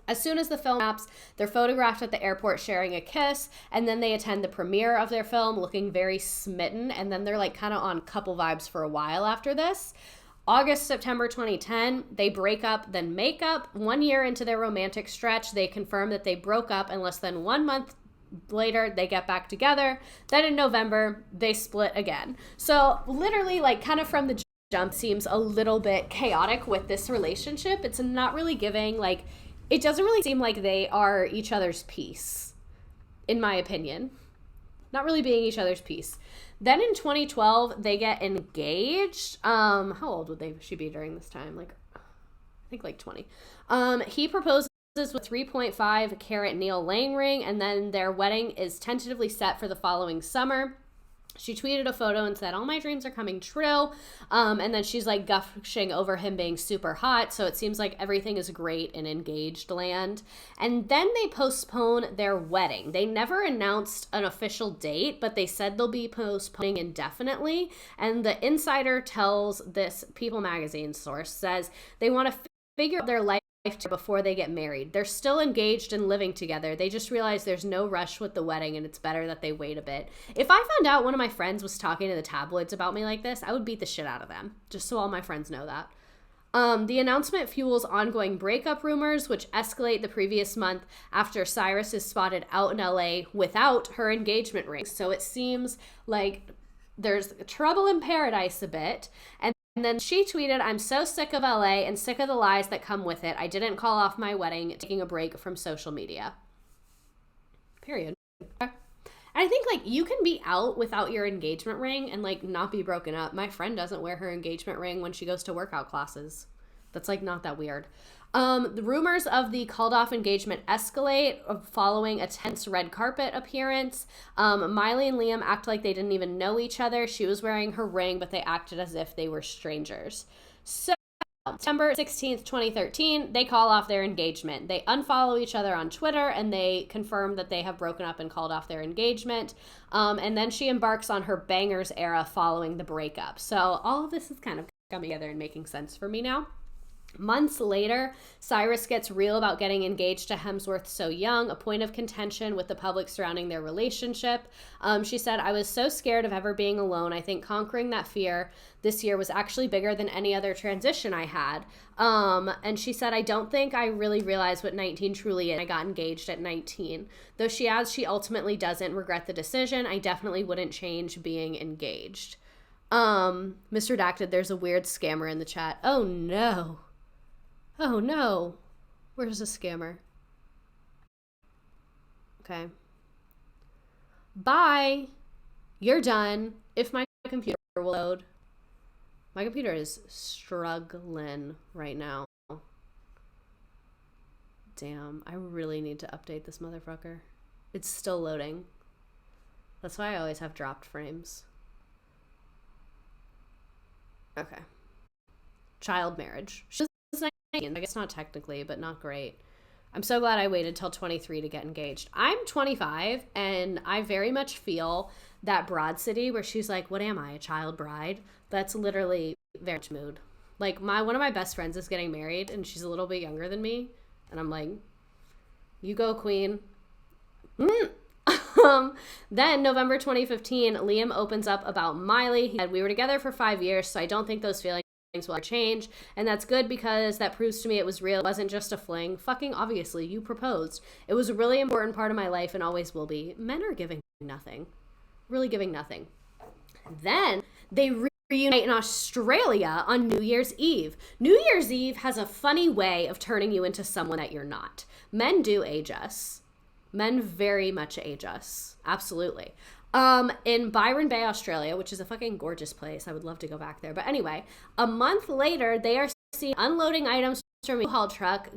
As soon as the film wraps, they're photographed at the airport sharing a kiss, and then they attend the premiere of their film looking very smitten, and then they're like kind of on couple vibes for a while after this. August, September 2010, they break up, then make up. 1 year into their romantic stretch, they confirm that they broke up, and less than 1 month later, they get back together. Then in November, they split again. So literally, like, kind of from the jump, seems a little bit chaotic with this relationship. It's not really giving, like, it doesn't really seem like they are each other's piece, in my opinion. Not really being each other's piece. Then in 2012, they get engaged. How old would she be during this time? Like, I think like 20. He proposes with 3.5 carat Neil Lang ring, and then their wedding is tentatively set for the following summer. She tweeted a photo and said, all my dreams are coming true. And then she's like gushing over him being super hot. So it seems like everything is great in engaged land. And then they postpone their wedding. They never announced an official date, but they said they'll be postponing indefinitely. And the insider tells this People magazine source, says they want to figure out their life before they get married. They're still engaged and living together. They just realize there's no rush with the wedding and it's better that they wait a bit. If I found out one of my friends was talking to the tabloids about me like this, I would beat the shit out of them, just so all my friends know that. The announcement fuels ongoing breakup rumors, which escalate the previous month after Cyrus is spotted out in LA without her engagement ring. So it seems like there's trouble in paradise a bit. And then she tweeted, I'm so sick of LA and sick of the lies that come with it. I didn't call off my wedding, taking a break from social media. Period. And I think, like, you can be out without your engagement ring and, like, not be broken up. My friend doesn't wear her engagement ring when she goes to workout classes. That's, like, not that weird. The rumors of the called off engagement escalate following a tense red carpet appearance. Miley and Liam act like they didn't even know each other. She was wearing her ring, but they acted as if they were strangers. So, September 16th, 2013, they call off their engagement. They unfollow each other on Twitter, and they confirm that they have broken up and called off their engagement. And then she embarks on her Bangerz era following the breakup. So all of this is kind of coming together and making sense for me now. Months later, Cyrus gets real about getting engaged to Hemsworth so young, a point of contention with the public surrounding their relationship. She said, I was so scared of ever being alone. I think conquering that fear this year was actually bigger than any other transition I had. And she said, I don't think I really realized what 19 truly is. I got engaged at 19. Though she adds she ultimately doesn't regret the decision, I definitely wouldn't change being engaged. Mr. Redacted, there's a weird scammer in the chat. Oh no. Oh no. Where's the scammer? Okay. Bye. You're done. If my computer will load. My computer is struggling right now. Damn, I really need to update this motherfucker. It's still loading. That's why I always have dropped frames. Okay. Child marriage. She's 19. I guess not technically, but not great. I'm so glad I waited till 23 to get engaged. I'm 25, and I very much feel that Broad City where she's like, what am I, a child bride? That's literally very much mood. Like, one of my best friends is getting married, and she's a little bit younger than me, and I'm like, you go, queen. Then November 2015, Liam opens up about Miley. He said, we were together for 5 years, so I don't think those feelings will change, and that's good because that proves to me it was real. It wasn't just a fling. Fucking obviously, you proposed. It was a really important part of my life and always will be. Men are giving nothing. Really giving nothing. Then they reunite in Australia on New Year's Eve. New Year's Eve has a funny way of turning you into someone that you're not. Men do age us. Men very much age us. Absolutely. In Byron Bay, Australia, which is a fucking gorgeous place. I would love to go back there. But anyway, a month later, they are seen unloading items from a U-Haul truck,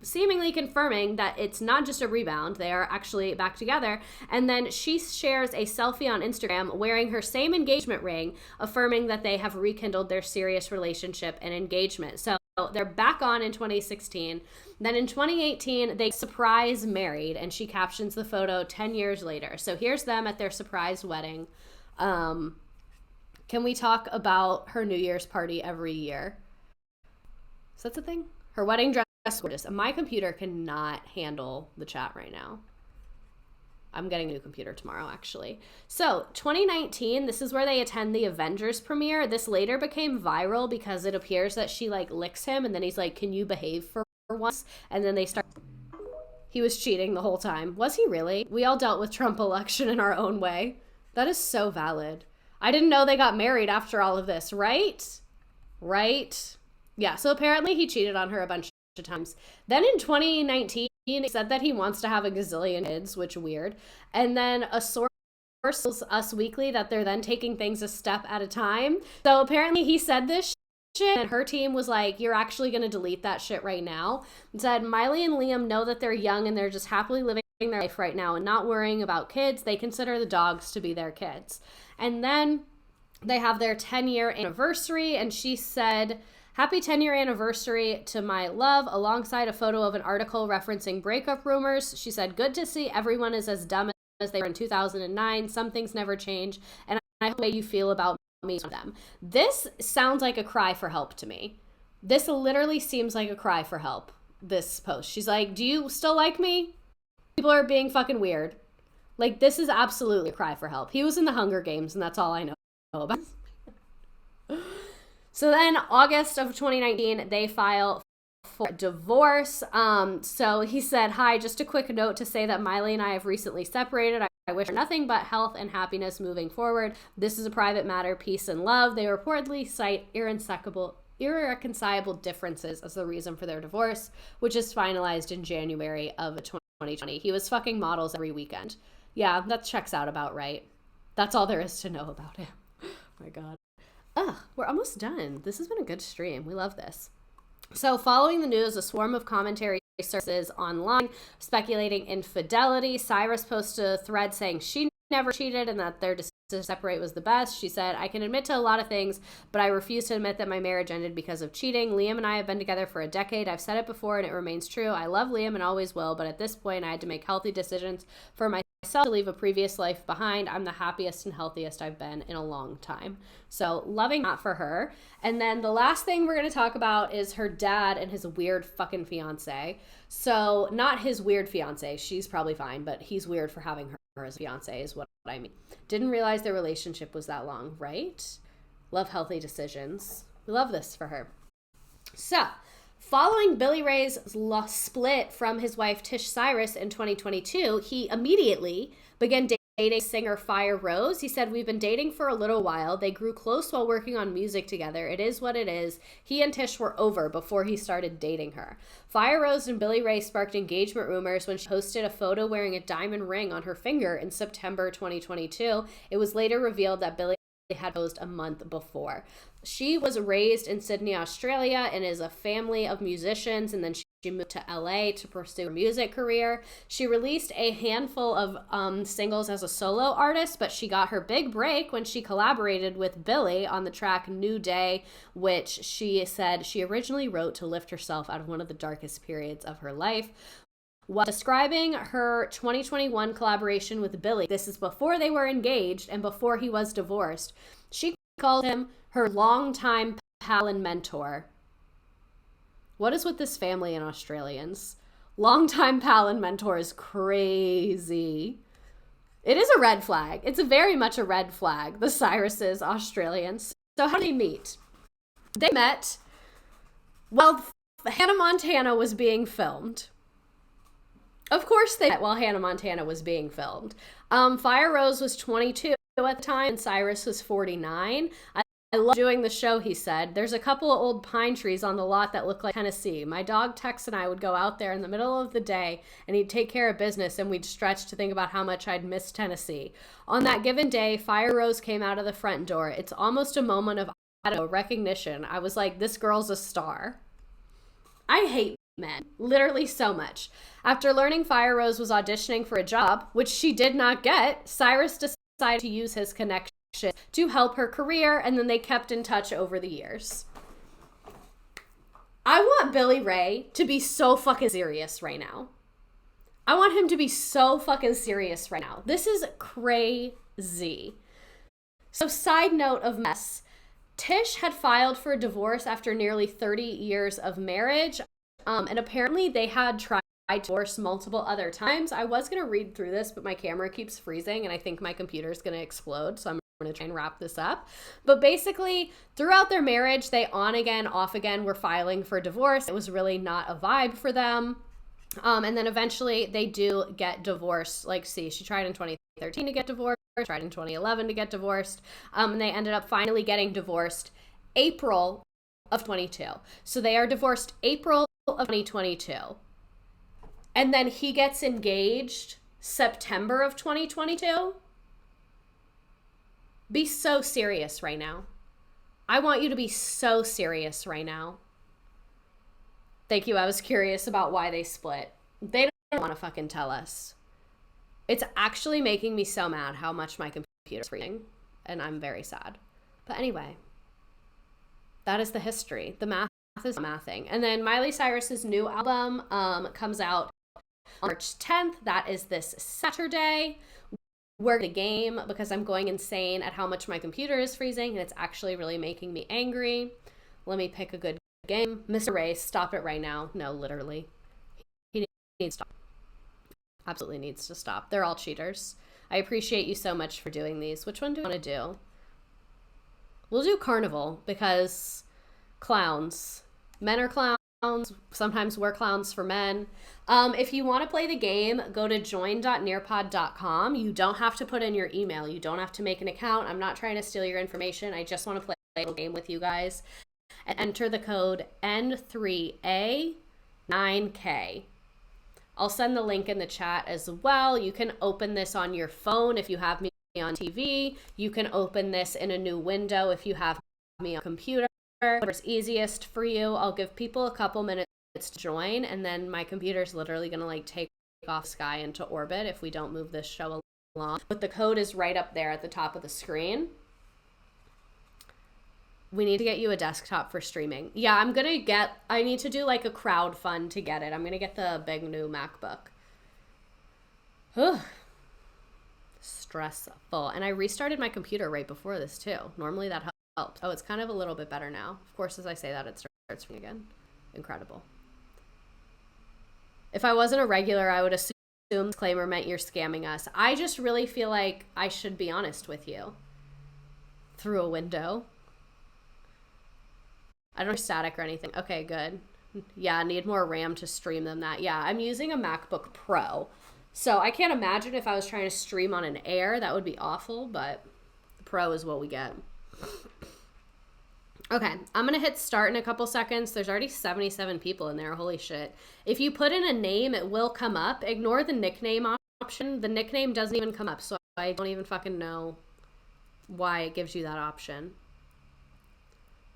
seemingly confirming that it's not just a rebound. They are actually back together. And then she shares a selfie on Instagram wearing her same engagement ring, affirming that they have rekindled their serious relationship and engagement. So they're back on in 2016. Then in 2018, they surprise married, and she captions the photo 10 years later. So here's them at their surprise wedding. Can we talk about her New Year's party every year? So that's a thing. Her wedding dress is gorgeous. My computer cannot handle the chat right now. I'm getting a new computer tomorrow, actually. So 2019, this is where they attend the Avengers premiere. This later became viral because it appears that she like licks him, and then he's like, can you behave for once? And then they start. He was cheating the whole time. Was he really? We all dealt with Trump election in our own way. That is so valid. I didn't know they got married after all of this, right? Right? Yeah, so apparently he cheated on her a bunch of times. Then in 2019, he said that he wants to have a gazillion kids, which weird. And then a source tells Us Weekly that they're then taking things a step at a time. So apparently he said this shit, and her team was like, you're actually going to delete that shit right now. And said Miley and Liam know that they're young and they're just happily living their life right now and not worrying about kids. They consider the dogs to be their kids. And then they have their 10-year anniversary, and she said, happy 10-year anniversary to my love, alongside a photo of an article referencing breakup rumors. She said, good to see everyone is as dumb as they were in 2009. Some things never change, and I hope the way you feel about me to them. This sounds like a cry for help to me. This literally seems like a cry for help, this post. She's like, do you still like me? People are being fucking weird. Like, this is absolutely a cry for help. He was in the Hunger Games, and that's all I know about. So then August of 2019, they file for divorce. So he said, "Hi, just a quick note to say that Miley and I have recently separated. I wish her nothing but health and happiness moving forward. This is a private matter, peace and love. They reportedly cite irreconcilable differences as the reason for their divorce, which is finalized in January of 2020. He was fucking models every weekend." Yeah, that checks out about right. That's all there is to know about him. Oh my God. Ugh, we're almost done. This has been a good stream. We love this. So following the news, a swarm of commentary sources online speculating infidelity. Cyrus posted a thread saying she never cheated and that their decision to separate was the best. She said, "I can admit to a lot of things, but I refuse to admit that my marriage ended because of cheating. Liam and I have been together for a decade. I've said it before and it remains true. I love Liam and always will, but at this point I had to make healthy decisions for myself to leave a previous life behind. I'm the happiest and healthiest I've been in a long time." So loving that for her. And then the last thing we're going to talk about is her dad and his weird fucking fiance. So not his weird fiance. She's probably fine, but he's weird for having her as a fiance is what I mean. Didn't realize their relationship was that long, right? Love healthy decisions. We love this for her. So following Billy Ray's split from his wife Tish Cyrus in 2022, he immediately began dating singer Fire Rose. He said, "We've been dating for a little while. They grew close while working on music together. It is what it is. He and Tish were over before he started dating her." Fire Rose and Billy Ray sparked engagement rumors when she posted a photo wearing a diamond ring on her finger in September 2022. It was later revealed that Billy had posed a month before. She was raised in Sydney, Australia, and is a family of musicians, and then she moved to LA to pursue her music career. She released a handful of singles as a solo artist, but she got her big break when she collaborated with Billy on the track New Day, which she said she originally wrote to lift herself out of one of the darkest periods of her life. While describing her 2021 collaboration with Billy, this is before they were engaged and before he was divorced, she called him her longtime pal and mentor. What is with this family and Australians? Longtime pal and mentor is crazy. It is a red flag. It's very much a red flag, the Cyruses, Australians. So how did they meet? They met while Hannah Montana was being filmed. Of course they met while Hannah Montana was being filmed. Fire Rose was 22 at the time and Cyrus was 49. I love doing the show, he said. "There's a couple of old pine trees on the lot that look like Tennessee. My dog Tex and I would go out there in the middle of the day and he'd take care of business and we'd stretch to think about how much I'd miss Tennessee. On that given day, Fire Rose came out of the front door. It's almost a moment of recognition. I was like, this girl's a star." I hate men, literally so much. After learning Fire Rose was auditioning for a job, which she did not get, Cyrus decided to use his connection to help her career, and then they kept in touch over the years. I want Billy Ray to be so fucking serious right now. I want him to be so fucking serious right now. This is crazy. So side note of mess, Tish had filed for divorce after nearly 30 years of marriage, and apparently they had tried to divorce multiple other times. I was going to read through this, but my camera keeps freezing, and I think my computer's going to explode, so I'm going to try and wrap this up. But basically, throughout their marriage, they on again, off again were filing for divorce. It was really not a vibe for them. And then eventually they do get divorced. Like, see, she tried in 2013 to get divorced, tried in 2011 to get divorced. And they ended up finally getting divorced April of 22. So they are divorced April of 2022. And then he gets engaged September of 2022. Be so serious right now. I want you to be so serious right now. Thank you. I was curious about why they split. They don't want to fucking tell us. It's actually making me so mad how much my computer's freezing, and I'm very sad. But anyway, that is the history. The math is mathing. And then Miley Cyrus's new album comes out on March 10th. That is this Saturday. We're the game because I'm going insane at how much my computer is freezing, and it's actually really making me angry. Let me pick a good game. Mr. Ray, stop it right now. No, literally. He needs to stop. Absolutely needs to stop. They're all cheaters. I appreciate you so much for doing these. Which one do you want to do? We'll do Carnival because clowns. Men are clowns. Sometimes we're clowns for men. If you want to play the game, go to join.nearpod.com. You don't have to put in your email. You don't have to make an account. I'm not trying to steal your information. I just want to play a little game with you guys. And enter the code N3A9K. I'll send the link in the chat as well. You can open this on your phone if you have me on TV. You can open this in a new window if you have me on computer. Whatever's easiest for you. I'll give people a couple minutes to join, and then my computer's literally gonna like take off sky into orbit if we don't move this show along. But the code is right up there at the top of the screen. We need to get you a desktop for streaming. Yeah, I need to do like a crowd fund to get it. I'm gonna get the big new MacBook. Stressful. And I restarted my computer right before this too. Normally that helps. Oh, it's kind of a little bit better now. Of course, as I say that, it starts from again. Incredible. If I wasn't a regular, I would assume disclaimer meant you're scamming us. I just really feel like I should be honest with you. Through a window. I don't have static or anything. Okay, good. Yeah, I need more RAM to stream than that. Yeah, I'm using a MacBook Pro. So I can't imagine if I was trying to stream on an Air. That would be awful, but the Pro is what we get. Okay, I'm going to hit start in a couple seconds. There's already 77 people in there. Holy shit. If you put in a name, it will come up. Ignore the nickname option. The nickname doesn't even come up, so I don't even fucking know why it gives you that option.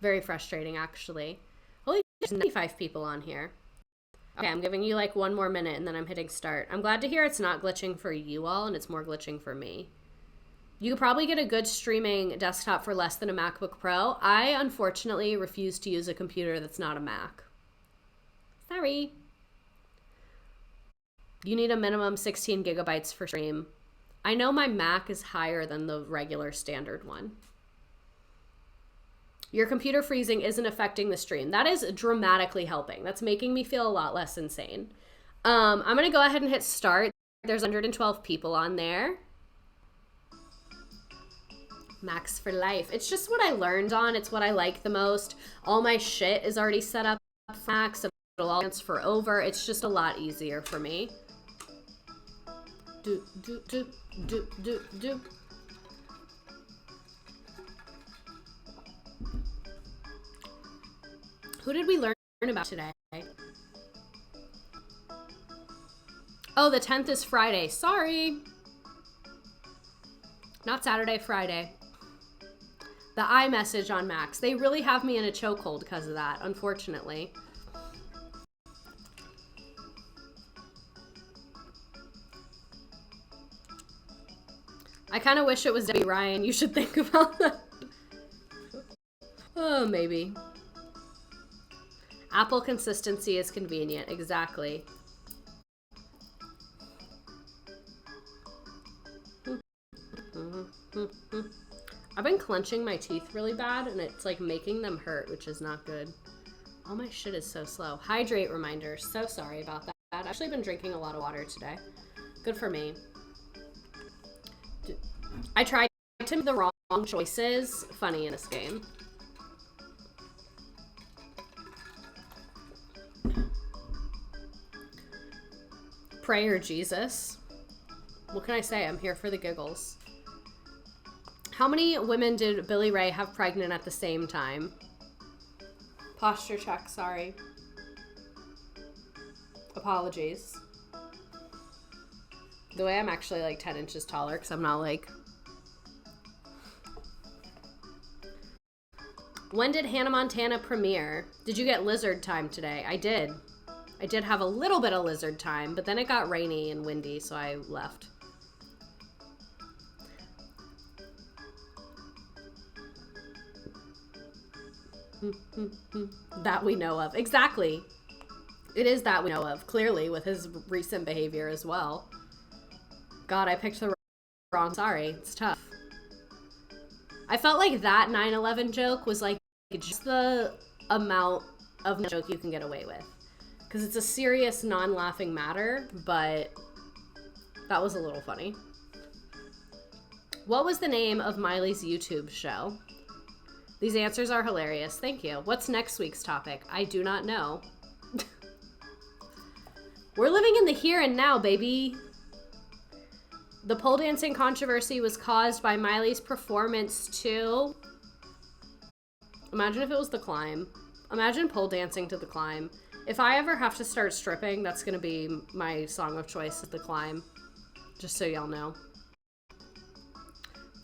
Very frustrating, actually. Holy shit, there's 95 people on here. Okay, I'm giving you like one more minute, and then I'm hitting start. I'm glad to hear it's not glitching for you all, and it's more glitching for me. You could probably get a good streaming desktop for less than a MacBook Pro. I, unfortunately, refuse to use a computer that's not a Mac. Sorry. You need a minimum 16 gigabytes for stream. I know my Mac is higher than the regular standard one. Your computer freezing isn't affecting the stream. That is dramatically helping. That's making me feel a lot less insane. I'm going to go ahead and hit start. There's 112 people on there. Max for life. It's just what I learned on. It's what I like the most. All my shit is already set up for Max. So it'll all transfer over. It's just a lot easier for me. Do. Who did we learn about today? Oh, the 10th is Friday. Sorry. Not Saturday, Friday. The iMessage on Max. They really have me in a chokehold because of that, unfortunately. I kind of wish it was Debbie Ryan. You should think about that. Oh, maybe. Apple consistency is convenient. Exactly. I've been clenching my teeth really bad, and it's like making them hurt, which is not good. All my shit is so slow. Hydrate reminder. So sorry about that. I've actually been drinking a lot of water today. Good for me. I tried to make the wrong choices funny in this game. Prayer Jesus. What can I say? I'm here for the giggles. How many women did Billy Ray have pregnant at the same time? Posture check, sorry. Apologies. The way I'm actually like 10 inches taller because I'm not like... When did Hannah Montana premiere? Did you get lizard time today? I did. I did have a little bit of lizard time, but then it got rainy and windy, so I left. That we know of. Exactly. It is that we know of, clearly, with his recent behavior as well. God, I picked the wrong... Sorry, it's tough. I felt like that 9/11 joke was like just the amount of joke you can get away with. Because it's a serious, non-laughing matter, but that was a little funny. What was the name of Miley's YouTube show? These answers are hilarious. Thank you. What's next week's topic? I do not know. We're living in the here and now, baby. The pole dancing controversy was caused by Miley's performance to... Imagine if it was The Climb. Imagine pole dancing to The Climb. If I ever have to start stripping, that's going to be my song of choice at The Climb. Just so y'all know.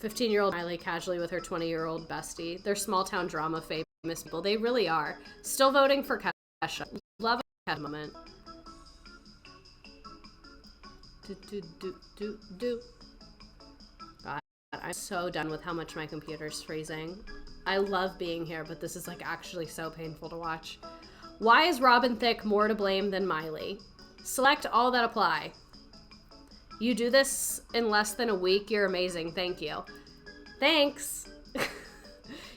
15-year-old Miley casually with her 20-year-old bestie. They're small town drama famous people. They really are. Still voting for Kesha. Love a Kesha moment. God, I'm so done with how much my computer's freezing. I love being here, but this is like actually so painful to watch. Why is Robin Thicke more to blame than Miley? Select all that apply. You do this in less than a week. You're amazing. Thank you. Thanks.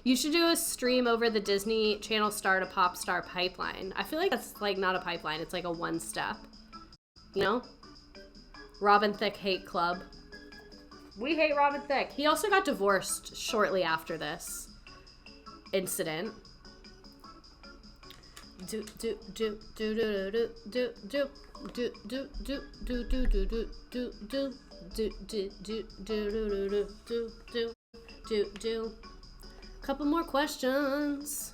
You should do a stream over the Disney Channel Star to Pop Star pipeline. I feel like that's like not a pipeline. It's like a one step. You know? Robin Thicke hate club. We hate Robin Thicke. He also got divorced shortly after this incident. Couple more questions.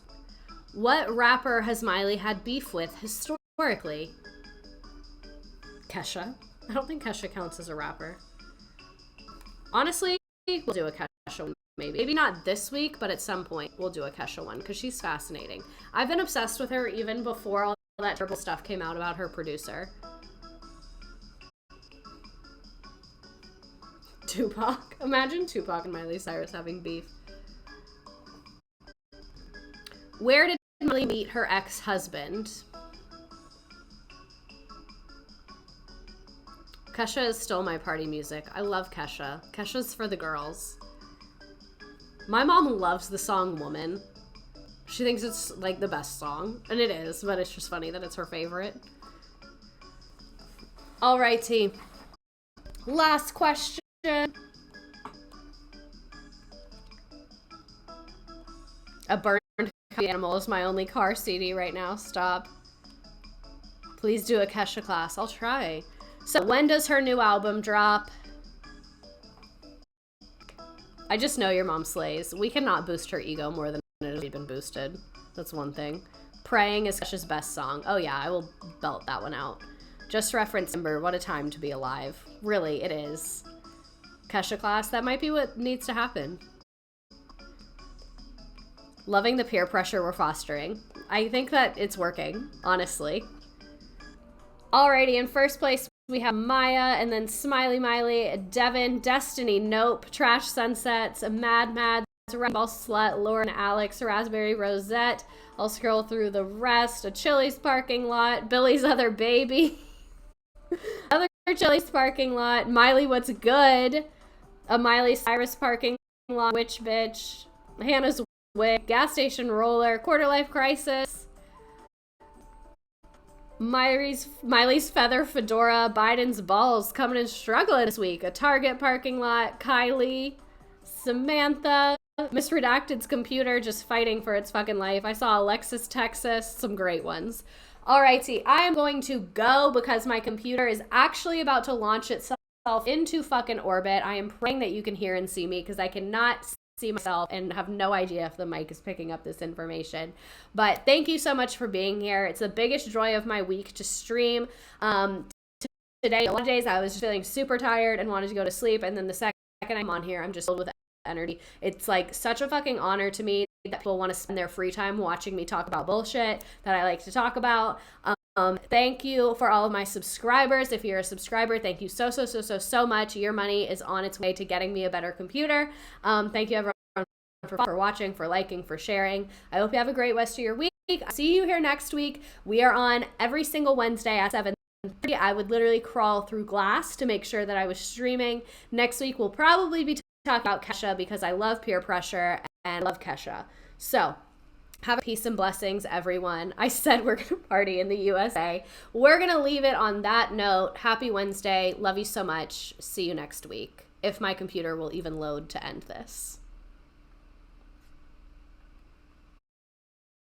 What rapper has Miley had beef with historically? Kesha. I don't think Kesha counts as a rapper. Honestly, we'll do a Kesha one maybe. Maybe not this week, but at some point we'll do a Kesha one because she's fascinating. I've been obsessed with her even before all that terrible stuff came out about her producer. Tupac. Imagine Tupac and Miley Cyrus having beef. Where did Miley meet her ex-husband? Kesha is still my party music. I love Kesha. Kesha's for the girls. My mom loves the song Woman. She thinks it's like the best song. And it is, but it's just funny that it's her favorite. Alrighty. Last question. A burned animal is my only car CD right now. Stop. Please do a Kesha class. I'll try. So when does her new album drop? I just know your mom slays. We cannot boost her ego more than it has been boosted. That's one thing. Praying is Kesha's best song. Oh yeah, I will belt that one out. Just reference Ember. What a time to be alive. Really, it is. Kesha class, that might be what needs to happen. Loving the peer pressure we're fostering. I think that it's working, honestly. Alrighty, in first place, we have Maya, and then Smiley Miley, Devin, Destiny, Nope, Trash Sunsets, Mad Mads, Rainbow Slut, Lauren Alex, Raspberry Rosette. I'll scroll through the rest. A Chili's parking lot, Billy's Other Baby, other Chili's parking lot, Miley What's Good, a Miley Cyrus parking lot, Witch Bitch, Hannah's Wig, Gas Station Roller, Quarter Life Crisis, Miley's Feather Fedora, Biden's Balls coming in struggling this week. A Target parking lot, Kylie, Samantha, Miss Redacted's computer just fighting for its fucking life. I saw Alexis, Texas, some great ones. Alrighty, I am going to go because my computer is actually about to launch itself into fucking orbit. I am praying that you can hear and see me because I cannot see myself and have no idea if the mic is picking up this information. But thank you so much for being here. It's the biggest joy of my week to stream. Today, a lot of days I was just feeling super tired and wanted to go to sleep, and then the second I'm on here, I'm just filled with energy. It's like such a fucking honor to me that people want to spend their free time watching me talk about bullshit that I like to talk about. Thank you for all of my subscribers. If you're a subscriber, thank you so much. Your money is on its way to getting me a better computer. Thank you everyone for watching, for liking, for sharing. I hope you have a great rest of your week. I'll see you here next week. We are on every single Wednesday at 7:30. I would literally crawl through glass to make sure that I was streaming. Next week we'll probably be talking about Kesha because I love peer pressure and love Kesha. So have peace and blessings, everyone. I said we're going to party in the USA. We're going to leave it on that note. Happy Wednesday. Love you so much. See you next week. If my computer will even load to end this.